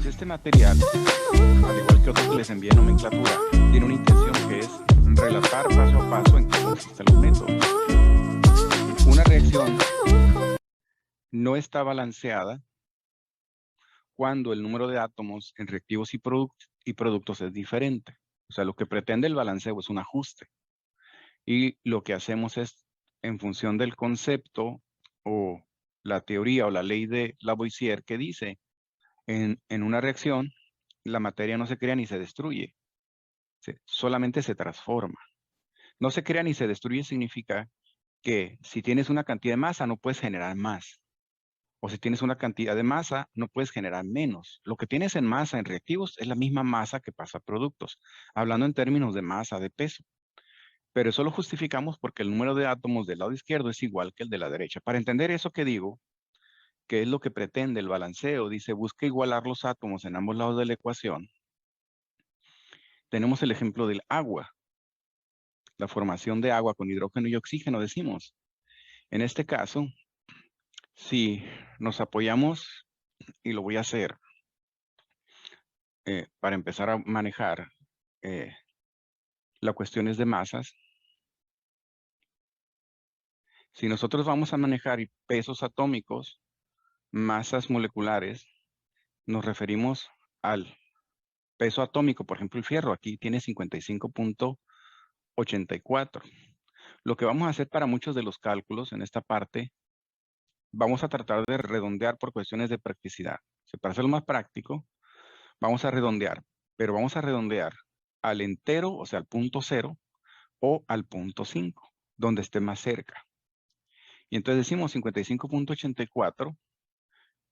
Este material, al igual que otros que les envié en nomenclatura, tiene una intención que es relatar paso a paso en qué consisten los métodos. Una reacción no está balanceada cuando el número de átomos en reactivos y productos es diferente. O sea, lo que pretende el balanceo es un ajuste. Y lo que hacemos es, en función del concepto o la teoría o la ley de Lavoisier que dice, en una reacción, la materia no se crea ni se destruye, solamente se transforma. No se crea ni se destruye significa que si tienes una cantidad de masa no puedes generar más. O si tienes una cantidad de masa, no puedes generar menos. Lo que tienes en masa en reactivos es la misma masa que pasa a productos, hablando en términos de masa, de peso. Pero eso lo justificamos porque el número de átomos del lado izquierdo es igual que el de la derecha. Para entender eso que digo, que es lo que pretende el balanceo, dice busca igualar los átomos en ambos lados de la ecuación. Tenemos el ejemplo del agua, la formación de agua con hidrógeno y oxígeno, decimos. En este caso, si nos apoyamos, y lo voy a hacer para empezar a manejar la cuestiones de masas, si nosotros vamos a manejar pesos atómicos, masas moleculares, nos referimos al peso atómico. Por ejemplo, el fierro aquí tiene 55.84. Lo que vamos a hacer para muchos de los cálculos en esta parte, vamos a tratar de redondear por cuestiones de practicidad. Para hacerlo más práctico, vamos a redondear, pero vamos a redondear al entero, o sea, al punto 0 o al punto 5, donde esté más cerca. Y entonces decimos 55.84.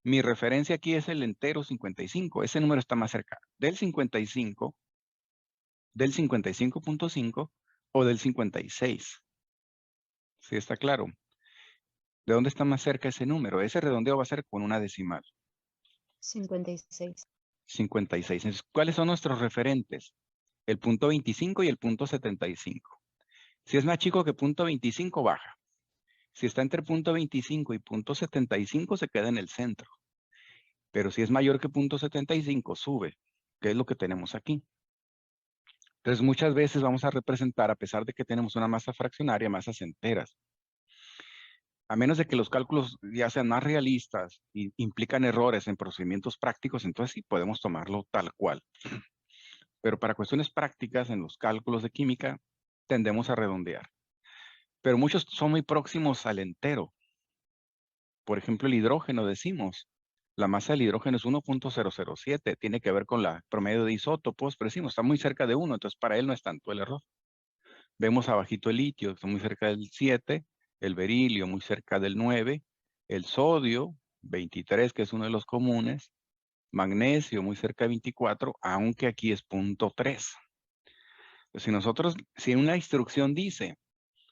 Mi referencia aquí es el entero 55. Ese número está más cerca del 55, del 55.5 o del 56. ¿Sí está claro? ¿De dónde está más cerca ese número? Ese redondeo va a ser con una decimal. 56. 56. Entonces, ¿cuáles son nuestros referentes? El punto 25 y el punto 75. Si es más chico que punto 25, baja. Si está entre punto 25 y punto 75, se queda en el centro. Pero si es mayor que punto 75, sube, que es lo que tenemos aquí. Entonces, muchas veces vamos a representar, a pesar de que tenemos una masa fraccionaria, masas enteras. A menos de que los cálculos ya sean más realistas y implican errores en procedimientos prácticos, entonces sí podemos tomarlo tal cual. Pero para cuestiones prácticas en los cálculos de química, tendemos a redondear. Pero muchos son muy próximos al entero. Por ejemplo, el hidrógeno, decimos, la masa del hidrógeno es 1.007, tiene que ver con la promedio de isótopos, pero decimos, está muy cerca de 1, entonces para él no es tanto el error. Vemos abajito el litio, está muy cerca del 7, el berilio muy cerca del 9, el sodio, 23, que es uno de los comunes, magnesio muy cerca de 24, aunque aquí es 0.3. Si una instrucción dice,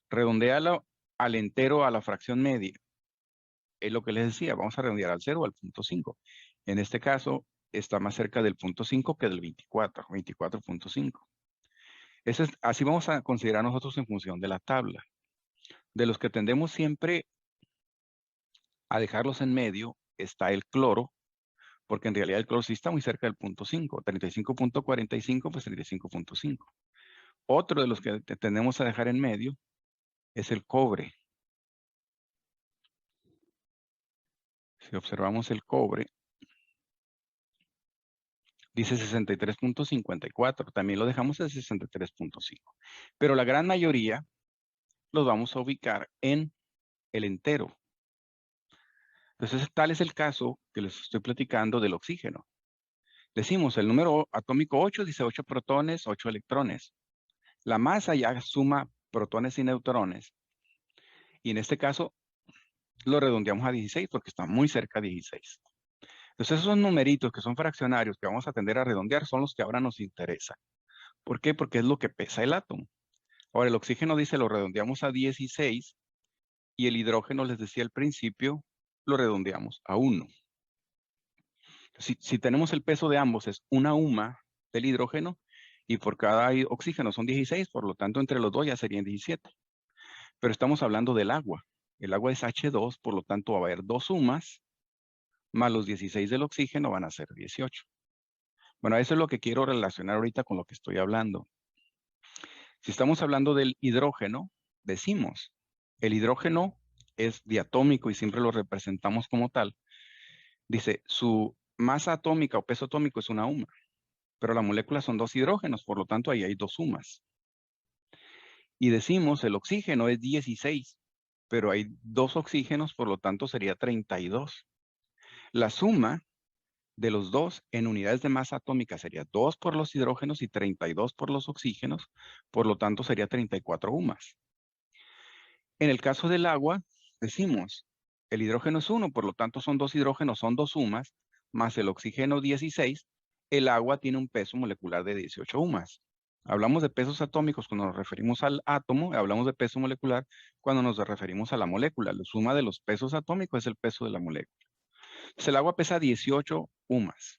redondéalo al entero a la fracción media, es lo que les decía, vamos a redondear al 0 o al 0.5. En este caso, está más cerca del 0.5 que del 24, 24.5. Así vamos a considerar nosotros en función de la tabla. De los que tendemos siempre a dejarlos en medio, está el cloro, porque en realidad el cloro sí está muy cerca del 0.5, 35.45, pues 35.5. Otro de los que tendemos a dejar en medio es el cobre. Si observamos el cobre, dice 63.54, también lo dejamos en 63.5. Pero la gran mayoría los vamos a ubicar en el entero. Entonces, tal es el caso que les estoy platicando del oxígeno. Decimos, el número atómico 8 dice 8 protones, 8 electrones. La masa ya suma protones y neutrones. Y en este caso, lo redondeamos a 16 porque está muy cerca de 16. Entonces, esos numeritos que son fraccionarios que vamos a tender a redondear son los que ahora nos interesan. ¿Por qué? Porque es lo que pesa el átomo. Ahora, el oxígeno dice lo redondeamos a 16 y el hidrógeno, les decía al principio, lo redondeamos a 1. Si tenemos el peso de ambos es una UMA del hidrógeno y por cada oxígeno son 16, por lo tanto entre los dos ya serían 17. Pero estamos hablando del agua. El agua es H2, por lo tanto va a haber dos sumas, más los 16 del oxígeno van a ser 18. Bueno, eso es lo que quiero relacionar ahorita con lo que estoy hablando. Si estamos hablando del hidrógeno, decimos, el hidrógeno es diatómico y siempre lo representamos como tal. Dice, su masa atómica o peso atómico es una UMA, pero la molécula son dos hidrógenos, por lo tanto ahí hay dos sumas. Y decimos, el oxígeno es 16, pero hay dos oxígenos, por lo tanto sería 32. La suma de los dos en unidades de masa atómica sería 2 por los hidrógenos y 32 por los oxígenos, por lo tanto sería 34 UMAs. En el caso del agua, decimos, el hidrógeno es 1, por lo tanto son dos hidrógenos, son dos UMAs, más el oxígeno 16, el agua tiene un peso molecular de 18 UMAs. Hablamos de pesos atómicos cuando nos referimos al átomo, hablamos de peso molecular cuando nos referimos a la molécula. La suma de los pesos atómicos es el peso de la molécula. Entonces el agua pesa 18 UMAs.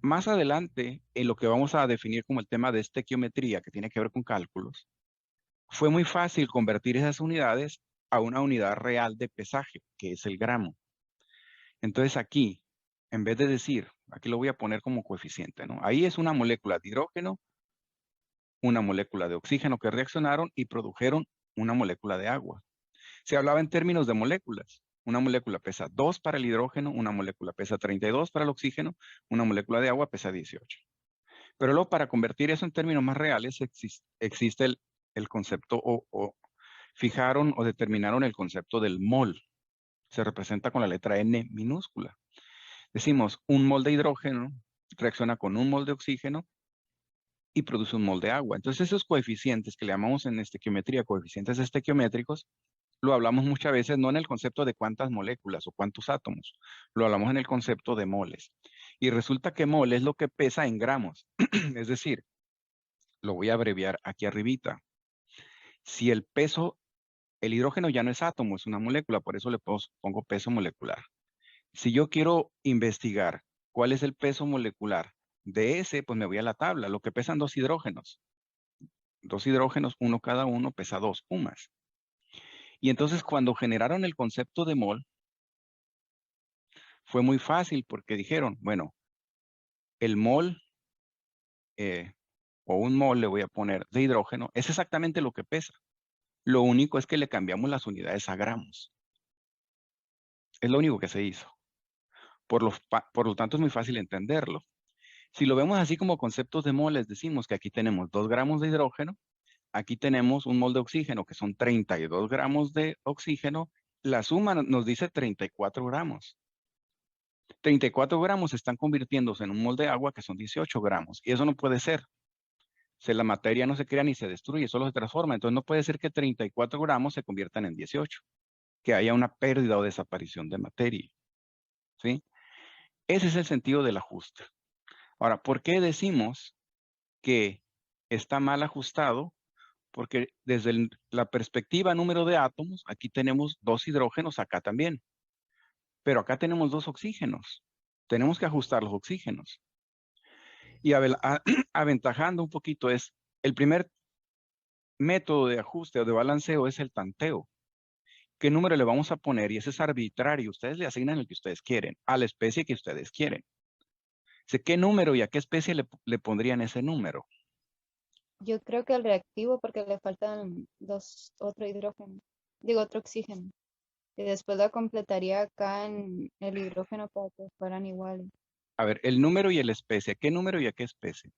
Más adelante, en lo que vamos a definir como el tema de estequiometría, que tiene que ver con cálculos, fue muy fácil convertir esas unidades a una unidad real de pesaje, que es el gramo. Entonces aquí, en vez de decir, aquí lo voy a poner como coeficiente, ¿no? Ahí es una molécula de hidrógeno, una molécula de oxígeno que reaccionaron y produjeron una molécula de agua. Se hablaba en términos de moléculas. Una molécula pesa 2 para el hidrógeno, una molécula pesa 32 para el oxígeno, una molécula de agua pesa 18. Pero luego para convertir eso en términos más reales existe el concepto o fijaron o determinaron el concepto del mol. Se representa con la letra N minúscula. Decimos, un mol de hidrógeno reacciona con un mol de oxígeno y produce un mol de agua. Entonces esos coeficientes que le llamamos en estequiometría coeficientes estequiométricos, lo hablamos muchas veces no en el concepto de cuántas moléculas o cuántos átomos, lo hablamos en el concepto de moles. Y resulta que mol es lo que pesa en gramos. Es decir, lo voy a abreviar aquí arribita. Si el peso, el hidrógeno ya no es átomo, es una molécula, por eso le pongo peso molecular. Si yo quiero investigar cuál es el peso molecular de ese, pues me voy a la tabla, lo que pesan dos hidrógenos. Dos hidrógenos, uno cada uno, pesa 2 UMAs. Y entonces cuando generaron el concepto de mol, fue muy fácil porque dijeron, bueno, el mol o un mol le voy a poner de hidrógeno, es exactamente lo que pesa. Lo único es que le cambiamos las unidades a gramos. Es lo único que se hizo. Por lo tanto, es muy fácil entenderlo. Si lo vemos así como conceptos de moles, decimos que aquí tenemos 2 gramos de hidrógeno, aquí tenemos un mol de oxígeno, que son 32 gramos de oxígeno. La suma nos dice 34 gramos. 34 gramos están convirtiéndose en un mol de agua, que son 18 gramos. Y eso no puede ser. La materia no se crea ni se destruye, solo se transforma. Entonces no puede ser que 34 gramos se conviertan en 18. Que haya una pérdida o desaparición de materia. ¿Sí? Ese es el sentido del ajuste. Ahora, ¿por qué decimos que está mal ajustado? Porque desde la perspectiva número de átomos, aquí tenemos 2 hidrógenos, acá también. Pero acá tenemos 2 oxígenos. Tenemos que ajustar los oxígenos. Y aventajando un poquito es, el primer método de ajuste o de balanceo es el tanteo. ¿Qué número le vamos a poner? Y ese es arbitrario. Ustedes le asignan el que ustedes quieren, a la especie que ustedes quieren. ¿Qué número y a qué especie le pondrían ese número? Yo creo que el reactivo porque le faltan otro hidrógeno, digo otro oxígeno. Y después lo completaría acá en el hidrógeno para que fueran iguales. A ver, el número y la especie. ¿Qué número y a qué especie?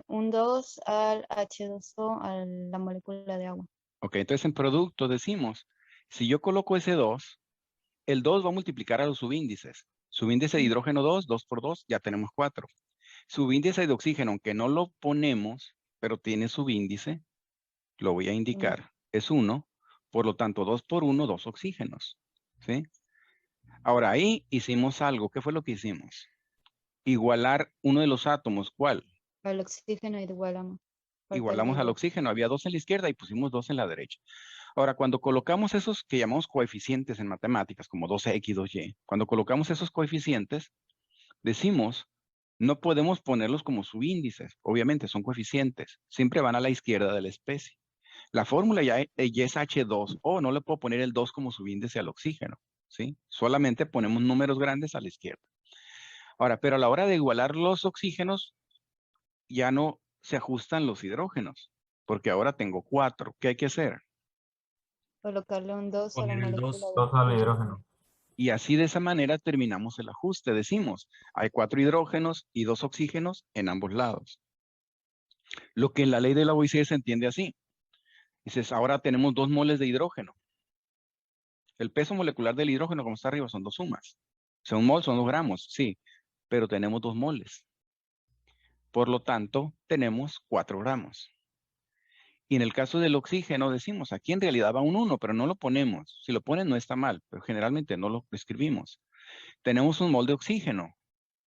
Un 2 al H2O a la molécula de agua. Ok, entonces en producto decimos, si yo coloco ese 2, el 2 va a multiplicar a los subíndices. Subíndice de hidrógeno 2, 2 por 2, ya tenemos 4. Subíndice de oxígeno, aunque no lo ponemos, pero tiene subíndice, lo voy a indicar, es 1. Por lo tanto, 2 por 1, 2 oxígenos. ¿Sí? Ahora ahí hicimos algo. ¿Qué fue lo que hicimos? Igualar uno de los átomos. ¿Cuál? Al oxígeno igualamos. Igualamos al oxígeno. Había 2 en la izquierda y pusimos 2 en la derecha. Ahora, cuando colocamos esos que llamamos coeficientes en matemáticas, como 2x, 2y, cuando colocamos esos coeficientes, decimos No podemos ponerlos como subíndices, obviamente son coeficientes, siempre van a la izquierda de la especie. La fórmula ya es H2O, no le puedo poner el 2 como subíndice al oxígeno, ¿sí? Solamente ponemos números grandes a la izquierda. Ahora, pero a la hora de igualar los oxígenos, ya no se ajustan los hidrógenos, porque ahora tengo 4. ¿Qué hay que hacer? Colocarle un 2 a la Poner el molécula 2 de al hidrógeno. hidrógeno. Y así de esa manera terminamos el ajuste. Decimos, hay 4 hidrógenos y 2 oxígenos en ambos lados. Lo que en la ley de Lavoisier se entiende así. Dices, ahora tenemos 2 moles de hidrógeno. El peso molecular del hidrógeno, como está arriba, son 2 sumas. O sea, un mol son 2 gramos, sí, pero tenemos 2 moles. Por lo tanto, tenemos 4 gramos. Y en el caso del oxígeno, decimos, aquí en realidad va un 1, pero no lo ponemos. Si lo ponen no está mal, pero generalmente no lo escribimos. Tenemos un mol de oxígeno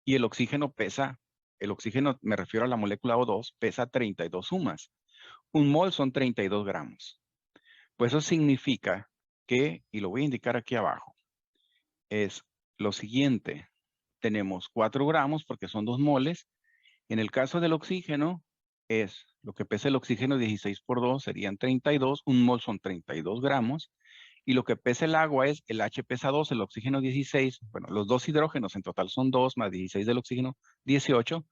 y el oxígeno me refiero a la molécula O2, pesa 32 sumas. Un mol son 32 gramos. Pues eso significa que, y lo voy a indicar aquí abajo, es lo siguiente. Tenemos 4 gramos porque son 2 moles. En el caso del oxígeno, es lo que pesa el oxígeno 16 por 2 serían 32. Un mol son 32 gramos. Y lo que pesa el agua es, el H pesa 2, el oxígeno 16. Bueno, los 2 hidrógenos en total son 2 más 16 del oxígeno, 18.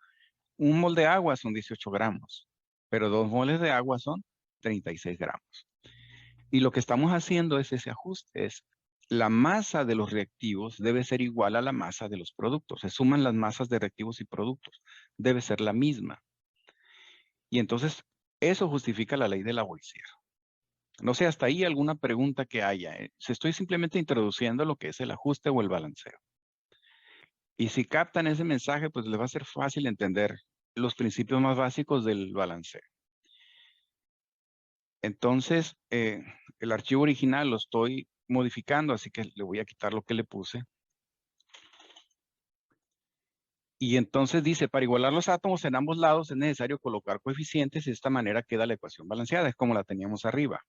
Un mol de agua son 18 gramos. Pero 2 moles de agua son 36 gramos. Y lo que estamos haciendo es ese ajuste, es la masa de los reactivos debe ser igual a la masa de los productos. Se suman las masas de reactivos y productos. Debe ser la misma. Y entonces, eso justifica la ley de Lavoisier. No sé, hasta ahí alguna pregunta que haya. Se estoy simplemente introduciendo lo que es el ajuste o el balanceo. Y si captan ese mensaje, pues les va a ser fácil entender los principios más básicos del balanceo. Entonces, el archivo original lo estoy modificando, así que le voy a quitar lo que le puse. Y entonces dice, para igualar los átomos en ambos lados es necesario colocar coeficientes y de esta manera queda la ecuación balanceada, es como la teníamos arriba.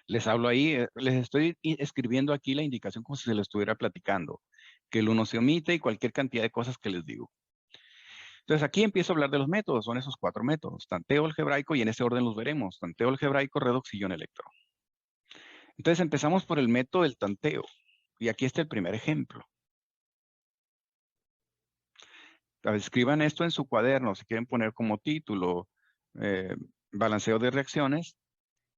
Les hablo ahí, les estoy escribiendo aquí la indicación como si se lo estuviera platicando, que el uno se omite y cualquier cantidad de cosas que les digo. Entonces aquí empiezo a hablar de los métodos, son esos 4 métodos, tanteo algebraico y en ese orden los veremos, tanteo algebraico, redox y ion electro. Entonces empezamos por el método del tanteo y aquí está el primer ejemplo. Escriban esto en su cuaderno, si quieren poner como título, balanceo de reacciones,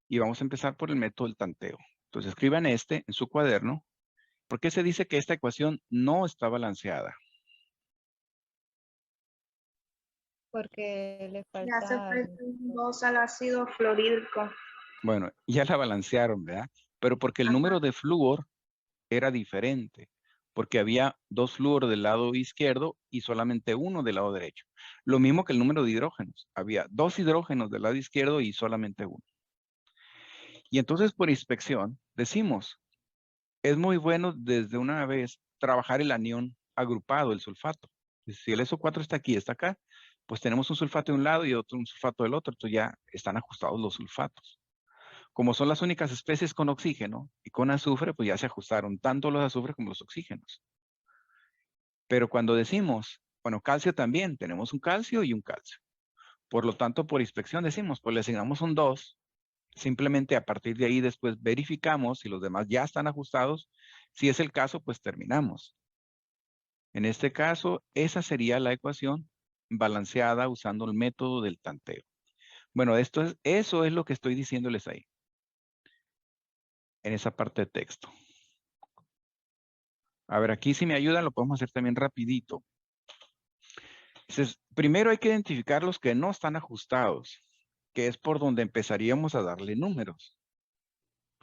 y vamos a empezar por el método del tanteo. Entonces escriban este en su cuaderno. ¿Por qué se dice que esta ecuación no está balanceada? Porque le Le hace falta falta un 2 al ácido fluorhídrico. Bueno, ya la balancearon, ¿verdad? Pero porque el número de flúor era diferente, porque había 2 flúor del lado izquierdo y solamente 1 del lado derecho. Lo mismo que el número de hidrógenos. Había 2 hidrógenos del lado izquierdo y solamente 1. Y entonces por inspección decimos, es muy bueno desde una vez trabajar el anión agrupado, el sulfato. Si el SO4 está aquí, está acá, pues tenemos un sulfato de un lado y otro un sulfato del otro, entonces ya están ajustados los sulfatos. Como son las únicas especies con oxígeno y con azufre, pues ya se ajustaron tanto los azufres como los oxígenos. Pero cuando decimos, bueno, calcio también, tenemos un calcio y un calcio. Por lo tanto, por inspección decimos, pues le asignamos un 2. Simplemente a partir de ahí después verificamos si los demás ya están ajustados. Si es el caso, pues terminamos. En este caso, esa sería la ecuación balanceada usando el método del tanteo. Bueno, eso es lo que estoy diciéndoles ahí, en esa parte de texto. A ver, aquí si me ayudan lo podemos hacer también rapidito. Entonces, primero hay que identificar los que no están ajustados, que es por donde empezaríamos a darle números.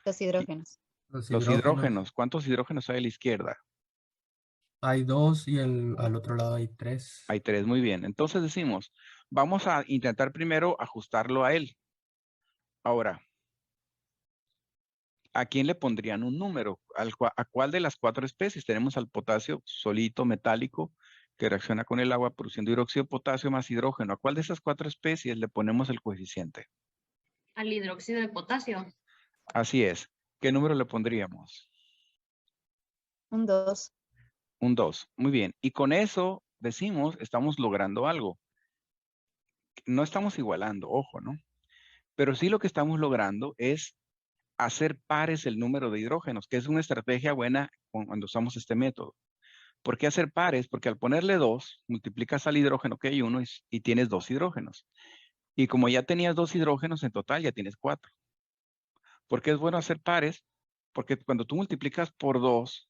los hidrógenos. Los Los hidrógenos. ¿Cuántos hidrógenos hay a la izquierda? Hay 2 y al otro lado hay 3. Hay 3, muy bien. Entonces decimos, vamos a intentar primero ajustarlo a él. Ahora, ¿a quién le pondrían un número? ¿A cuál de las 4 especies? Tenemos al potasio solito metálico que reacciona con el agua produciendo hidróxido de potasio más hidrógeno. ¿A cuál de esas 4 especies le ponemos el coeficiente? Al hidróxido de potasio. Así es. ¿Qué número le pondríamos? Un 2. Un 2. Muy bien. Y con eso decimos, estamos logrando algo. No estamos igualando, ojo, ¿no? Pero sí lo que estamos logrando es hacer pares el número de hidrógenos, que es una estrategia buena cuando usamos este método. ¿Por qué hacer pares? Porque al ponerle 2, multiplicas al hidrógeno que hay uno y tienes 2 hidrógenos. Y como ya tenías 2 hidrógenos, en total ya tienes 4. ¿Por qué es bueno hacer pares? Porque cuando tú multiplicas por 2,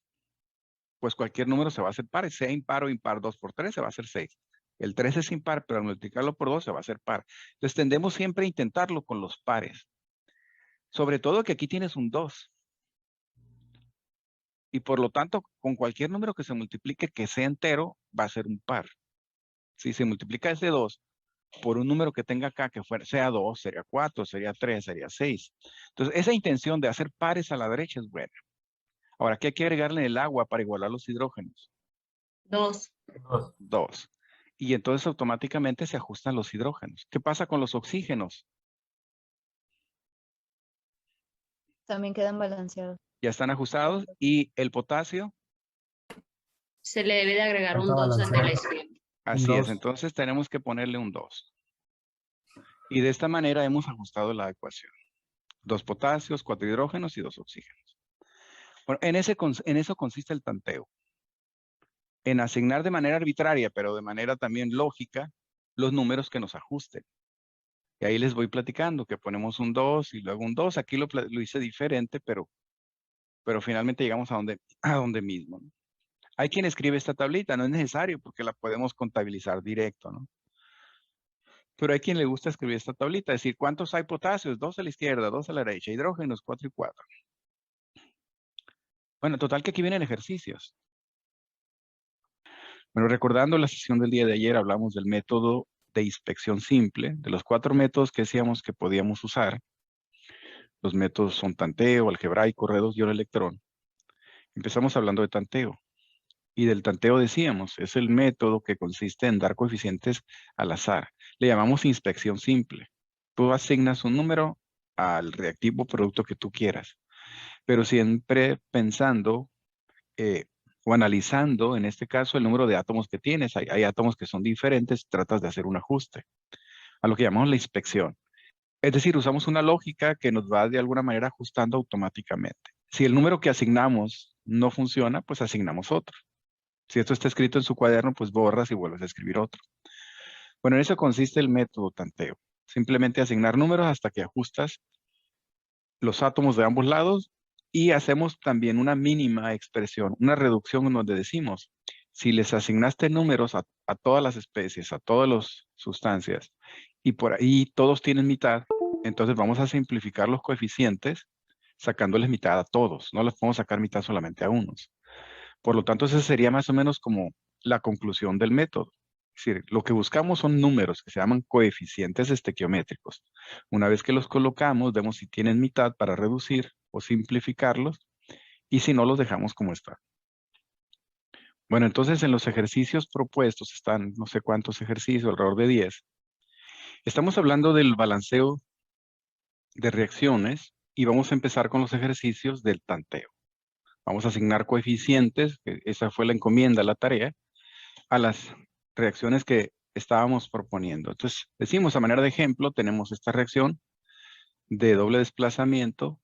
pues cualquier número se va a hacer pares, sea impar o impar. 2 por 3 se va a hacer 6. El 3 es impar, pero al multiplicarlo por 2 se va a hacer par. Entonces tendemos siempre a intentarlo con los pares. Sobre todo que aquí tienes un 2. Y por lo tanto, con cualquier número que se multiplique que sea entero, va a ser un par. Si se multiplica ese 2 por un número que tenga acá, que sea 2, sería 4, sería 3, sería 6. Entonces, esa intención de hacer pares a la derecha es buena. Ahora, ¿qué hay que agregarle en el agua para igualar los hidrógenos? 2. 2. Y entonces automáticamente se ajustan los hidrógenos. ¿Qué pasa con los oxígenos? También quedan balanceados. Ya están ajustados. ¿Y el potasio? Se le debe de agregar un Falta 2 al de la balancear. izquierda. Así es. 2. Entonces tenemos que ponerle un 2. Y de esta manera hemos ajustado la ecuación. 2 potasios, 4 hidrógenos y 2 oxígenos. Bueno, en eso consiste el tanteo. En asignar de manera arbitraria, pero de manera también lógica, los números que nos ajusten. Y ahí les voy platicando que ponemos un 2 y luego un 2. Aquí lo hice diferente, pero finalmente llegamos a donde mismo, ¿no? Hay quien escribe esta tablita, no es necesario porque la podemos contabilizar directo, ¿no? Pero hay quien le gusta escribir esta tablita, es decir, ¿cuántos hay potasios? 2 a la izquierda, 2 a la derecha, hidrógenos 4 y 4. Bueno, total que aquí vienen ejercicios. Bueno, recordando la sesión del día de ayer, hablamos del método de inspección simple, de los 4 métodos que decíamos que podíamos usar. Los métodos son tanteo, algebraico, reducción, electrón. Empezamos hablando de tanteo. Y del tanteo decíamos, es el método que consiste en dar coeficientes al azar. Le llamamos inspección simple. Tú asignas un número al reactivo producto que tú quieras, pero siempre pensando o analizando, en este caso, el número de átomos que tienes. Hay átomos que son diferentes, tratas de hacer un ajuste a lo que llamamos la inspección. Es decir, usamos una lógica que nos va de alguna manera ajustando automáticamente. Si el número que asignamos no funciona, pues asignamos otro. Si esto está escrito en su cuaderno, pues borras y vuelves a escribir otro. Bueno, en eso consiste el método tanteo. Simplemente asignar números hasta que ajustas los átomos de ambos lados y hacemos también una mínima expresión, una reducción en donde decimos, si les asignaste números a todas las especies, a todas las sustancias, y por ahí todos tienen mitad, entonces vamos a simplificar los coeficientes sacándoles mitad a todos. No les podemos sacar mitad solamente a unos. Por lo tanto, esa sería más o menos como la conclusión del método. Es decir, lo que buscamos son números que se llaman coeficientes estequiométricos. Una vez que los colocamos, vemos si tienen mitad para reducir o simplificarlos, y si no, los dejamos como están. Bueno, entonces en los ejercicios propuestos están no sé cuántos ejercicios, alrededor de 10. Estamos hablando del balanceo de reacciones y vamos a empezar con los ejercicios del tanteo. Vamos a asignar coeficientes, esa fue la encomienda, la tarea, a las reacciones que estábamos proponiendo. Entonces, decimos a manera de ejemplo, tenemos esta reacción de doble desplazamiento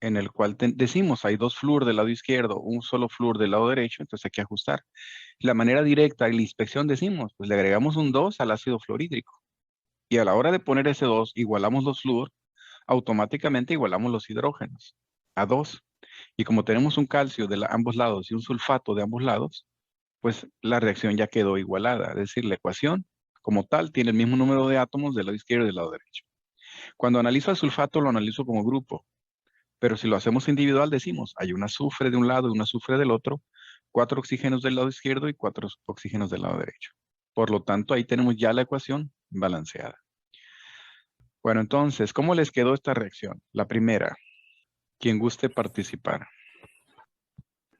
en el cual decimos hay 2 flúor del lado izquierdo, un solo flúor del lado derecho, entonces hay que ajustar. La manera directa en la inspección decimos, pues le agregamos un 2 al ácido fluorhídrico. Y a la hora de poner ese 2, igualamos los flúor, automáticamente igualamos los hidrógenos a 2. Y como tenemos un calcio de ambos lados y un sulfato de ambos lados, pues la reacción ya quedó igualada. Es decir, la ecuación como tal tiene el mismo número de átomos del lado izquierdo y del lado derecho. Cuando analizo el sulfato lo analizo como grupo, pero si lo hacemos individual decimos, hay un azufre de un lado y un azufre del otro, 4 oxígenos del lado izquierdo y 4 oxígenos del lado derecho. Por lo tanto, ahí tenemos ya la ecuación balanceada. Bueno, entonces, ¿cómo les quedó esta reacción? La primera, quien guste participar.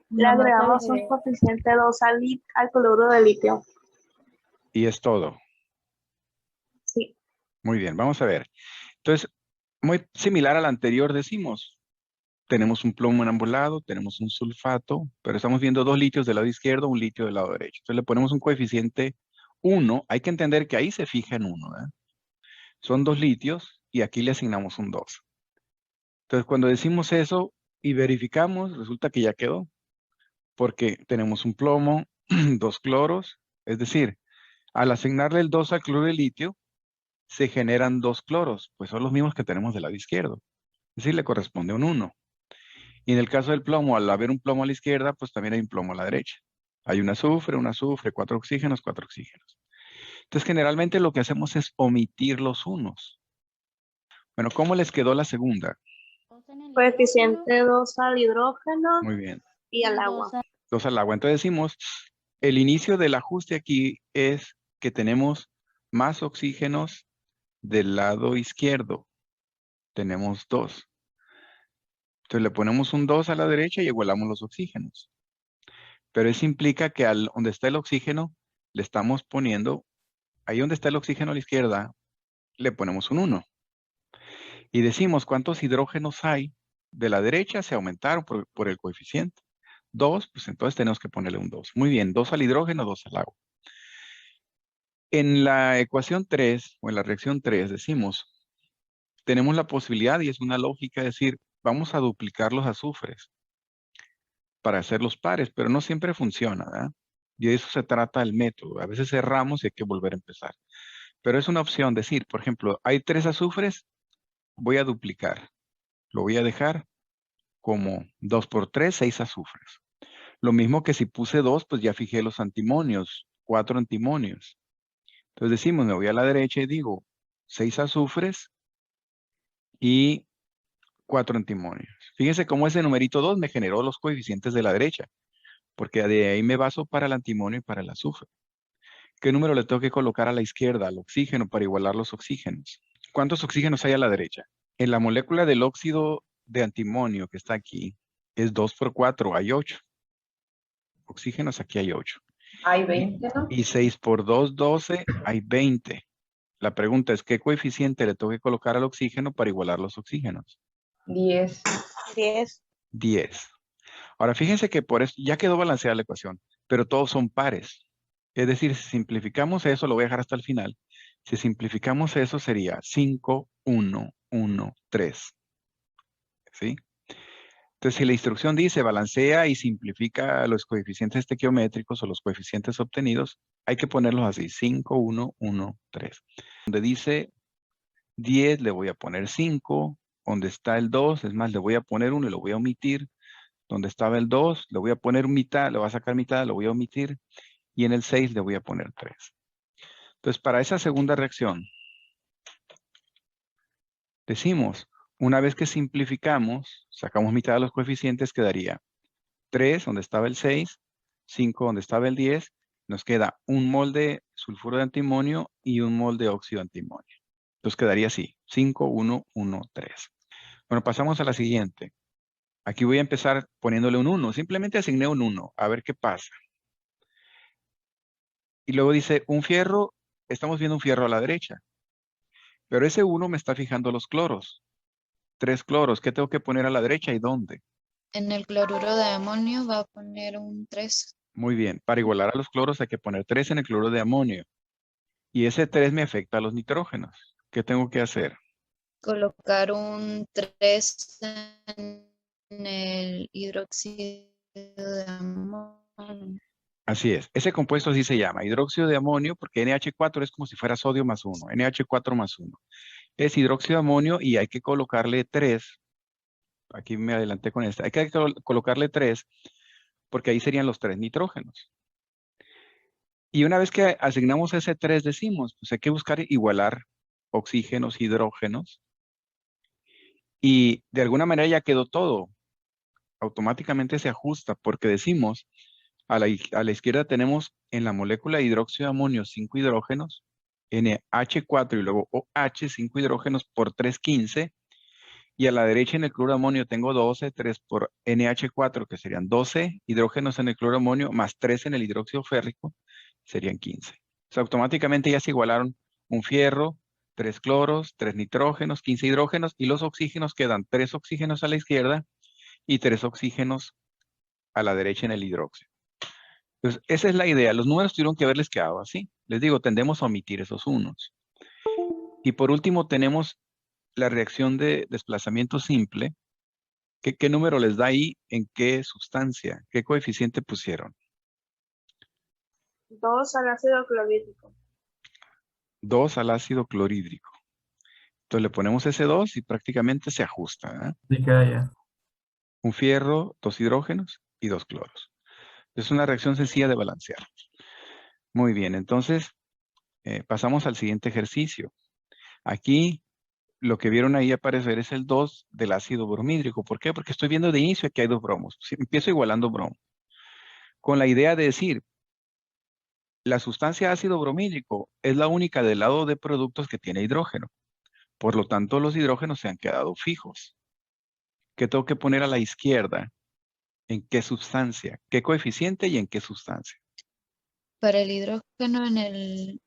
Le agregamos un coeficiente 2 al cloruro de litio. Y es todo. Sí. Muy bien, vamos a ver. Entonces, muy similar al anterior decimos, tenemos un plomo en ambos lados, tenemos un sulfato, pero estamos viendo 2 litios del lado izquierdo, 1 litio del lado derecho. Entonces le ponemos un coeficiente 1. Hay que entender que ahí se fija en 1. Son 2 litios y aquí le asignamos un 2. Entonces cuando decimos eso y verificamos, resulta que ya quedó. Porque tenemos un plomo, 2 cloros, es decir, al asignarle el 2 al cloro de litio, se generan 2 cloros, pues son los mismos que tenemos del lado izquierdo. Es decir, le corresponde un 1. Y en el caso del plomo, al haber un plomo a la izquierda, pues también hay un plomo a la derecha. Hay un azufre, 4 oxígenos, 4 oxígenos. Entonces, generalmente lo que hacemos es omitir los unos. Bueno, ¿cómo les quedó la segunda? Coeficiente 2 al hidrógeno Muy bien. y al agua. 2 al agua. Entonces decimos, el inicio del ajuste aquí es que tenemos más oxígenos del lado izquierdo. Tenemos 2. Entonces le ponemos un 2 a la derecha y igualamos los oxígenos. Pero eso implica que donde está el oxígeno, le estamos poniendo, ahí donde está el oxígeno a la izquierda, le ponemos un 1. Y decimos cuántos hidrógenos hay de la derecha, se aumentaron por el coeficiente. 2, pues entonces tenemos que ponerle un 2. Muy bien, 2 al hidrógeno, 2 al agua. En la ecuación 3, o en la reacción 3, decimos, tenemos la posibilidad, y es una lógica, decir, vamos a duplicar los azufres para hacer los pares, pero no siempre funciona, ¿verdad? Y de eso se trata el método. A veces cerramos y hay que volver a empezar. Pero es una opción decir, por ejemplo, hay 3 azufres, voy a duplicar. Lo voy a dejar como 2 por 3, 6 azufres. Lo mismo que si puse 2, pues ya fijé los antimonios, 4 antimonios. Entonces decimos, me voy a la derecha y digo 6 azufres y 4 antimonios. Fíjense cómo ese numerito 2 me generó los coeficientes de la derecha, porque de ahí me baso para el antimonio y para el azufre. ¿Qué número le tengo que colocar a la izquierda, al oxígeno, para igualar los oxígenos? ¿Cuántos oxígenos hay a la derecha? En la molécula del óxido de antimonio que está aquí, es 2 por 4, hay 8. Oxígenos, aquí hay 8. Hay 20, ¿no? Y 6 por 2, 12, hay 20. La pregunta es, ¿qué coeficiente le tengo que colocar al oxígeno para igualar los oxígenos? 10. 10. 10. Ahora, fíjense que por eso ya quedó balanceada la ecuación, pero todos son pares. Es decir, si simplificamos eso, lo voy a dejar hasta el final. Si simplificamos eso, sería 5, 1, 1, 3. ¿Sí? Entonces, si la instrucción dice balancea y simplifica los coeficientes estequiométricos o los coeficientes obtenidos, hay que ponerlos así, 5, 1, 1, 3. Donde dice 10, le voy a poner 5. Donde está el 2, es más, le voy a poner 1 y lo voy a omitir. Donde estaba el 2, le voy a poner mitad, le voy a sacar mitad, lo voy a omitir. Y en el 6 le voy a poner 3. Entonces, para esa segunda reacción, decimos, una vez que simplificamos, sacamos mitad de los coeficientes, quedaría 3 donde estaba el 6, 5 donde estaba el 10, nos queda un mol de sulfuro de antimonio y un mol de óxido de antimonio. Entonces quedaría así, 5, 1, 1, 3. Bueno, pasamos a la siguiente. Aquí voy a empezar poniéndole un 1. Simplemente asigné un 1, a ver qué pasa. Y luego dice, un fierro, estamos viendo un fierro a la derecha. Pero ese 1 me está fijando los cloros. 3 cloros, ¿qué tengo que poner a la derecha y dónde? En el cloruro de amonio va a poner un 3. Muy bien, para igualar a los cloros hay que poner 3 en el cloruro de amonio. Y ese 3 me afecta a los nitrógenos. ¿Qué tengo que hacer? Colocar un 3 en el hidróxido de amonio. Así es. Ese compuesto así se llama, hidróxido de amonio, porque NH4 es como si fuera sodio más 1, NH4 más 1. Es hidróxido de amonio y hay que colocarle 3. Aquí me adelanté con esta. Hay que colocarle 3 porque ahí serían los 3 nitrógenos. Y una vez que asignamos ese 3, decimos, pues hay que buscar igualar oxígenos, hidrógenos. Y de alguna manera ya quedó todo. Automáticamente se ajusta porque decimos, a la izquierda tenemos en la molécula de hidróxido de amonio 5 hidrógenos, NH4 y luego OH, 5 hidrógenos por 3, 15. Y a la derecha en el cloruro de amonio tengo 12, 3 por NH4, que serían 12 hidrógenos en el cloruro de amonio, más 3 en el hidróxido férrico, serían 15. O sea, automáticamente ya se igualaron un fierro, 3 cloros, 3 nitrógenos, 15 hidrógenos, y los oxígenos quedan 3 oxígenos a la izquierda y 3 oxígenos a la derecha en el hidróxido. Entonces, esa es la idea. Los números tuvieron que haberles quedado así. Les digo, tendemos a omitir esos unos. Y por último tenemos la reacción de desplazamiento simple. ¿Qué número les da ahí? ¿En qué sustancia? ¿Qué coeficiente pusieron? 2 al ácido clorhídrico. 2 al ácido clorhídrico. Entonces le ponemos ese 2 y prácticamente se ajusta, ¿eh? Sí queda ya. Un fierro, 2 hidrógenos y 2 cloros. Es una reacción sencilla de balancear. Muy bien, entonces pasamos al siguiente ejercicio. Aquí lo que vieron ahí aparecer es el 2 del ácido bromídrico. ¿Por qué? Porque estoy viendo de inicio que hay 2 bromos. Si empiezo igualando bromo. Con la idea de decir, la sustancia ácido bromídrico es la única del lado de productos que tiene hidrógeno. Por lo tanto, los hidrógenos se han quedado fijos. ¿Qué tengo que poner a la izquierda? ¿En qué sustancia? ¿Qué coeficiente y en qué sustancia? Para el hidrógeno en el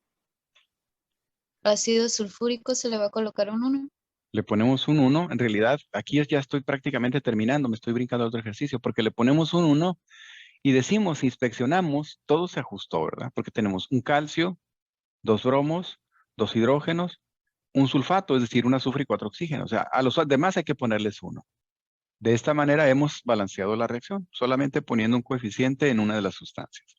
ácido sulfúrico se le va a colocar un 1. Le ponemos un 1. En realidad, aquí ya estoy prácticamente terminando. Me estoy brincando a otro ejercicio porque le ponemos un 1 y decimos, inspeccionamos, todo se ajustó, ¿verdad? Porque tenemos un calcio, 2 bromos, 2 hidrógenos, un sulfato, es decir, un azufre y 4 oxígenos. O sea, a los demás hay que ponerles 1. De esta manera hemos balanceado la reacción, solamente poniendo un coeficiente en una de las sustancias.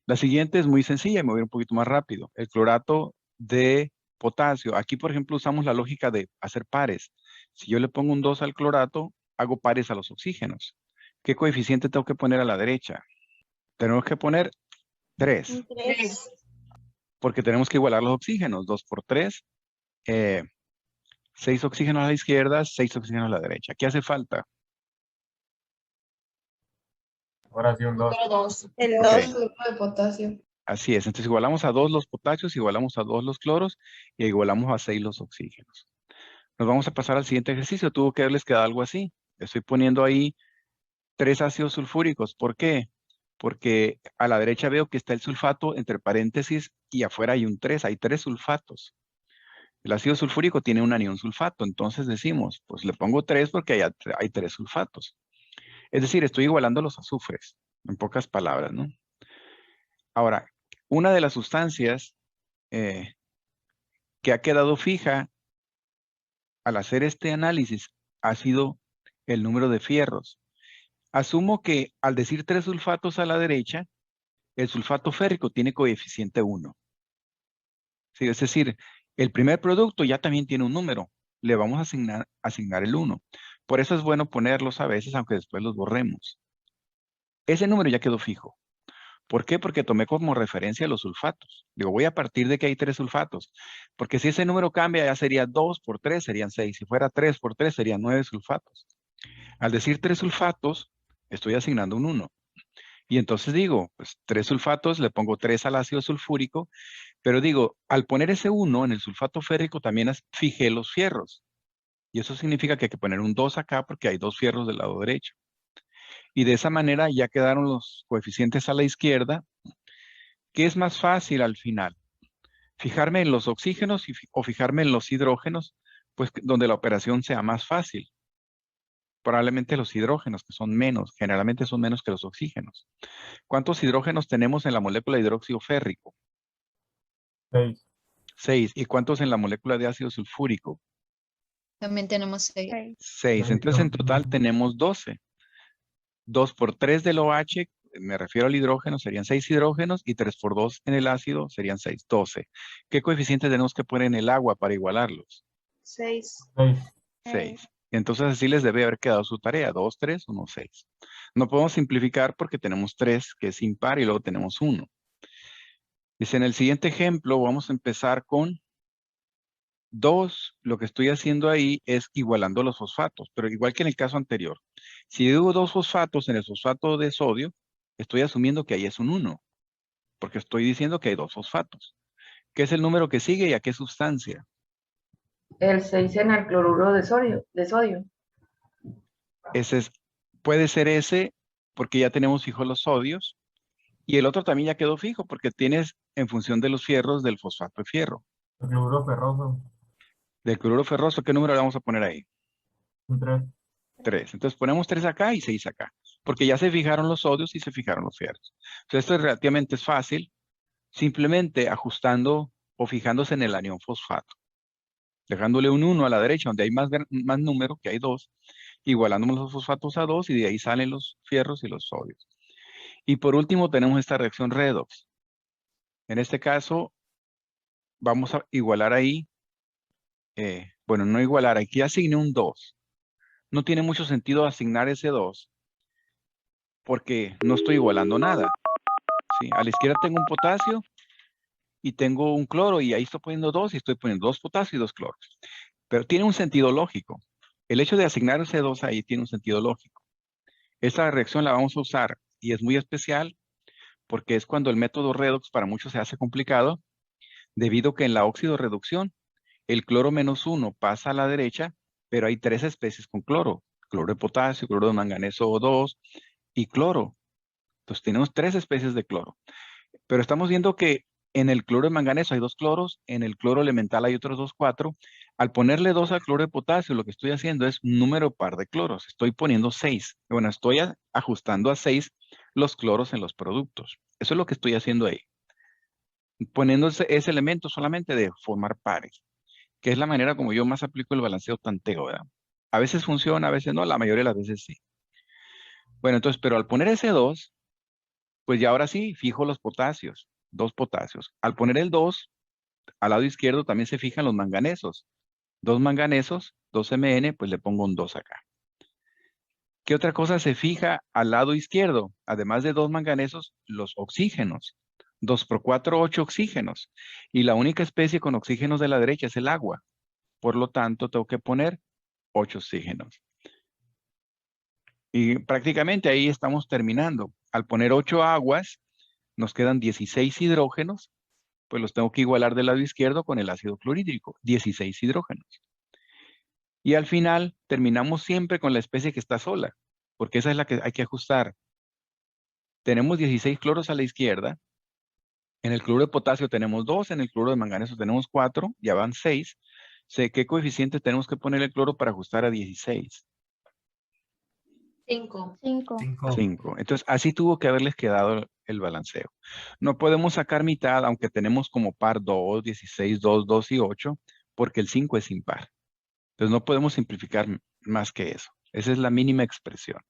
La siguiente es muy sencilla, me voy a ir un poquito más rápido. El clorato de potasio. Aquí, por ejemplo, usamos la lógica de hacer pares. Si yo le pongo un 2 al clorato, hago pares a los oxígenos. ¿Qué coeficiente tengo que poner a la derecha? Tenemos que poner 3, 3. porque tenemos que igualar los oxígenos. 2 por 3, 6 oxígenos a la izquierda, 6 oxígenos a la derecha. ¿Qué hace falta? Ahora sí un 2. 2. El Ok. 2. Grupo de potasio. Así es. Entonces igualamos a 2 los potasios, igualamos a 2 los cloros y igualamos a 6 los oxígenos. Nos vamos a pasar al siguiente ejercicio. Tuvo que haberles quedado algo así. Estoy poniendo ahí 3 ácidos sulfúricos. ¿Por qué? Porque a la derecha veo que está el sulfato entre paréntesis y afuera hay un 3. Hay 3 sulfatos. El ácido sulfúrico tiene un anión sulfato. Entonces decimos, pues le pongo 3 porque hay 3 sulfatos. Es decir, estoy igualando los azufres. En pocas palabras, ¿no? Ahora, una de las sustancias que ha quedado fija al hacer este análisis ha sido el número de fierros. Asumo que al decir 3 sulfatos a la derecha, el sulfato férrico tiene coeficiente 1. Sí, es decir, el primer producto ya también tiene un número. Le vamos a asignar el 1. Por eso es bueno ponerlos a veces, aunque después los borremos. Ese número ya quedó fijo. ¿Por qué? Porque tomé como referencia los sulfatos. Digo, voy a partir de que hay 3 sulfatos. Porque si ese número cambia, ya sería 2 por 3, serían 6. Si fuera 3 por 3, serían 9 sulfatos. Al decir 3 sulfatos, estoy asignando un 1. Y entonces digo, pues 3 sulfatos, le pongo 3 al ácido sulfúrico, pero digo, al poner ese 1 en el sulfato férrico, también fijé los fierros. Y eso significa que hay que poner un 2 acá porque hay 2 fierros del lado derecho. Y de esa manera ya quedaron los coeficientes a la izquierda. ¿Qué es más fácil al final? ¿Fijarme en los oxígenos o fijarme en los hidrógenos? Pues donde la operación sea más fácil. Probablemente los hidrógenos, que son menos, generalmente son menos que los oxígenos. ¿Cuántos hidrógenos tenemos en la molécula de hidróxido férrico? 6. 6. ¿Y cuántos en la molécula de ácido sulfúrico? También tenemos 6. 6. Entonces en total tenemos 12. 2 por 3 del OH, me refiero al hidrógeno, serían 6 hidrógenos y 3 por 2 en el ácido serían 6, 12. ¿Qué coeficiente tenemos que poner en el agua para igualarlos? 6. 6. Entonces así les debe haber quedado su tarea, 2, 3, 1, 6. No podemos simplificar porque tenemos 3 que es impar y luego tenemos 1. Dice, en el siguiente ejemplo vamos a empezar con 2. Lo que estoy haciendo ahí es igualando los fosfatos, pero igual que en el caso anterior. Si digo 2 fosfatos en el fosfato de sodio, estoy asumiendo que ahí es un 1, porque estoy diciendo que hay 2 fosfatos. ¿Qué es el número que sigue y a qué sustancia? El 6 en el cloruro de sodio. Puede ser ese, porque ya tenemos fijos los sodios, y el otro también ya quedó fijo, porque tienes en función de los fierros del fosfato de fierro. El cloruro ferroso. Del cloruro ferroso, ¿qué número le vamos a poner ahí? Un 3. 3. Entonces ponemos 3 acá y 6 acá, porque ya se fijaron los sodios y se fijaron los fierros. Entonces esto relativamente es fácil, simplemente ajustando o fijándose en el anión fosfato. Dejándole un 1 a la derecha, donde hay más número, que hay 2, igualando los fosfatos a 2 y de ahí salen los fierros y los sodios. Y por último tenemos esta reacción redox. En este caso, vamos a igualar ahí, bueno, no igualar, aquí asigné un 2. No tiene mucho sentido asignar ese 2 porque no estoy igualando nada. ¿Sí? A la izquierda tengo un potasio y tengo un cloro y ahí estoy poniendo 2 y estoy poniendo 2 potasios y 2 cloros. Pero tiene un sentido lógico. El hecho de asignar ese 2 ahí tiene un sentido lógico. Esta reacción la vamos a usar y es muy especial porque es cuando el método redox para muchos se hace complicado debido a que en la óxido reducción el cloro -1 pasa a la derecha, pero hay 3 especies con cloro. Cloro de potasio, cloro de manganeso O2 y cloro. Entonces tenemos 3 especies de cloro. Pero estamos viendo que en el cloro de manganeso hay 2 cloros, en el cloro elemental hay otros 2, 4. Al ponerle 2 al cloro de potasio, lo que estoy haciendo es un número par de cloros. Estoy poniendo 6. Bueno, estoy ajustando a 6 los cloros en los productos. Eso es lo que estoy haciendo ahí. Poniendo ese elemento solamente de formar pares, que es la manera como yo más aplico el balanceo tanteo, ¿verdad? A veces funciona, a veces no, la mayoría de las veces sí. Bueno, entonces, pero al poner ese 2, pues ya ahora sí, fijo los potasios, 2 potasios. Al poner el 2, al lado izquierdo también se fijan los manganesos. 2 manganesos, 2 Mn, pues le pongo un 2 acá. ¿Qué otra cosa se fija al lado izquierdo? Además de 2 manganesos, los oxígenos. 2 por 4, 8 oxígenos. Y la única especie con oxígenos de la derecha es el agua. Por lo tanto, tengo que poner 8 oxígenos. Y prácticamente ahí estamos terminando. Al poner 8 aguas, nos quedan 16 hidrógenos, pues los tengo que igualar del lado izquierdo con el ácido clorhídrico, 16 hidrógenos. Y al final terminamos siempre con la especie que está sola, porque esa es la que hay que ajustar. Tenemos 16 cloros a la izquierda, en el cloro de potasio tenemos 2, en el cloro de manganeso tenemos 4, ya van 6. ¿Qué coeficiente tenemos que poner el cloro para ajustar a 16? 5. 5. 5. Entonces, así tuvo que haberles quedado el balanceo. No podemos sacar mitad, aunque tenemos como par 2, 16, 2, 2 y 8, porque el 5 es impar. Entonces, no podemos simplificar más que eso. Esa es la mínima expresión.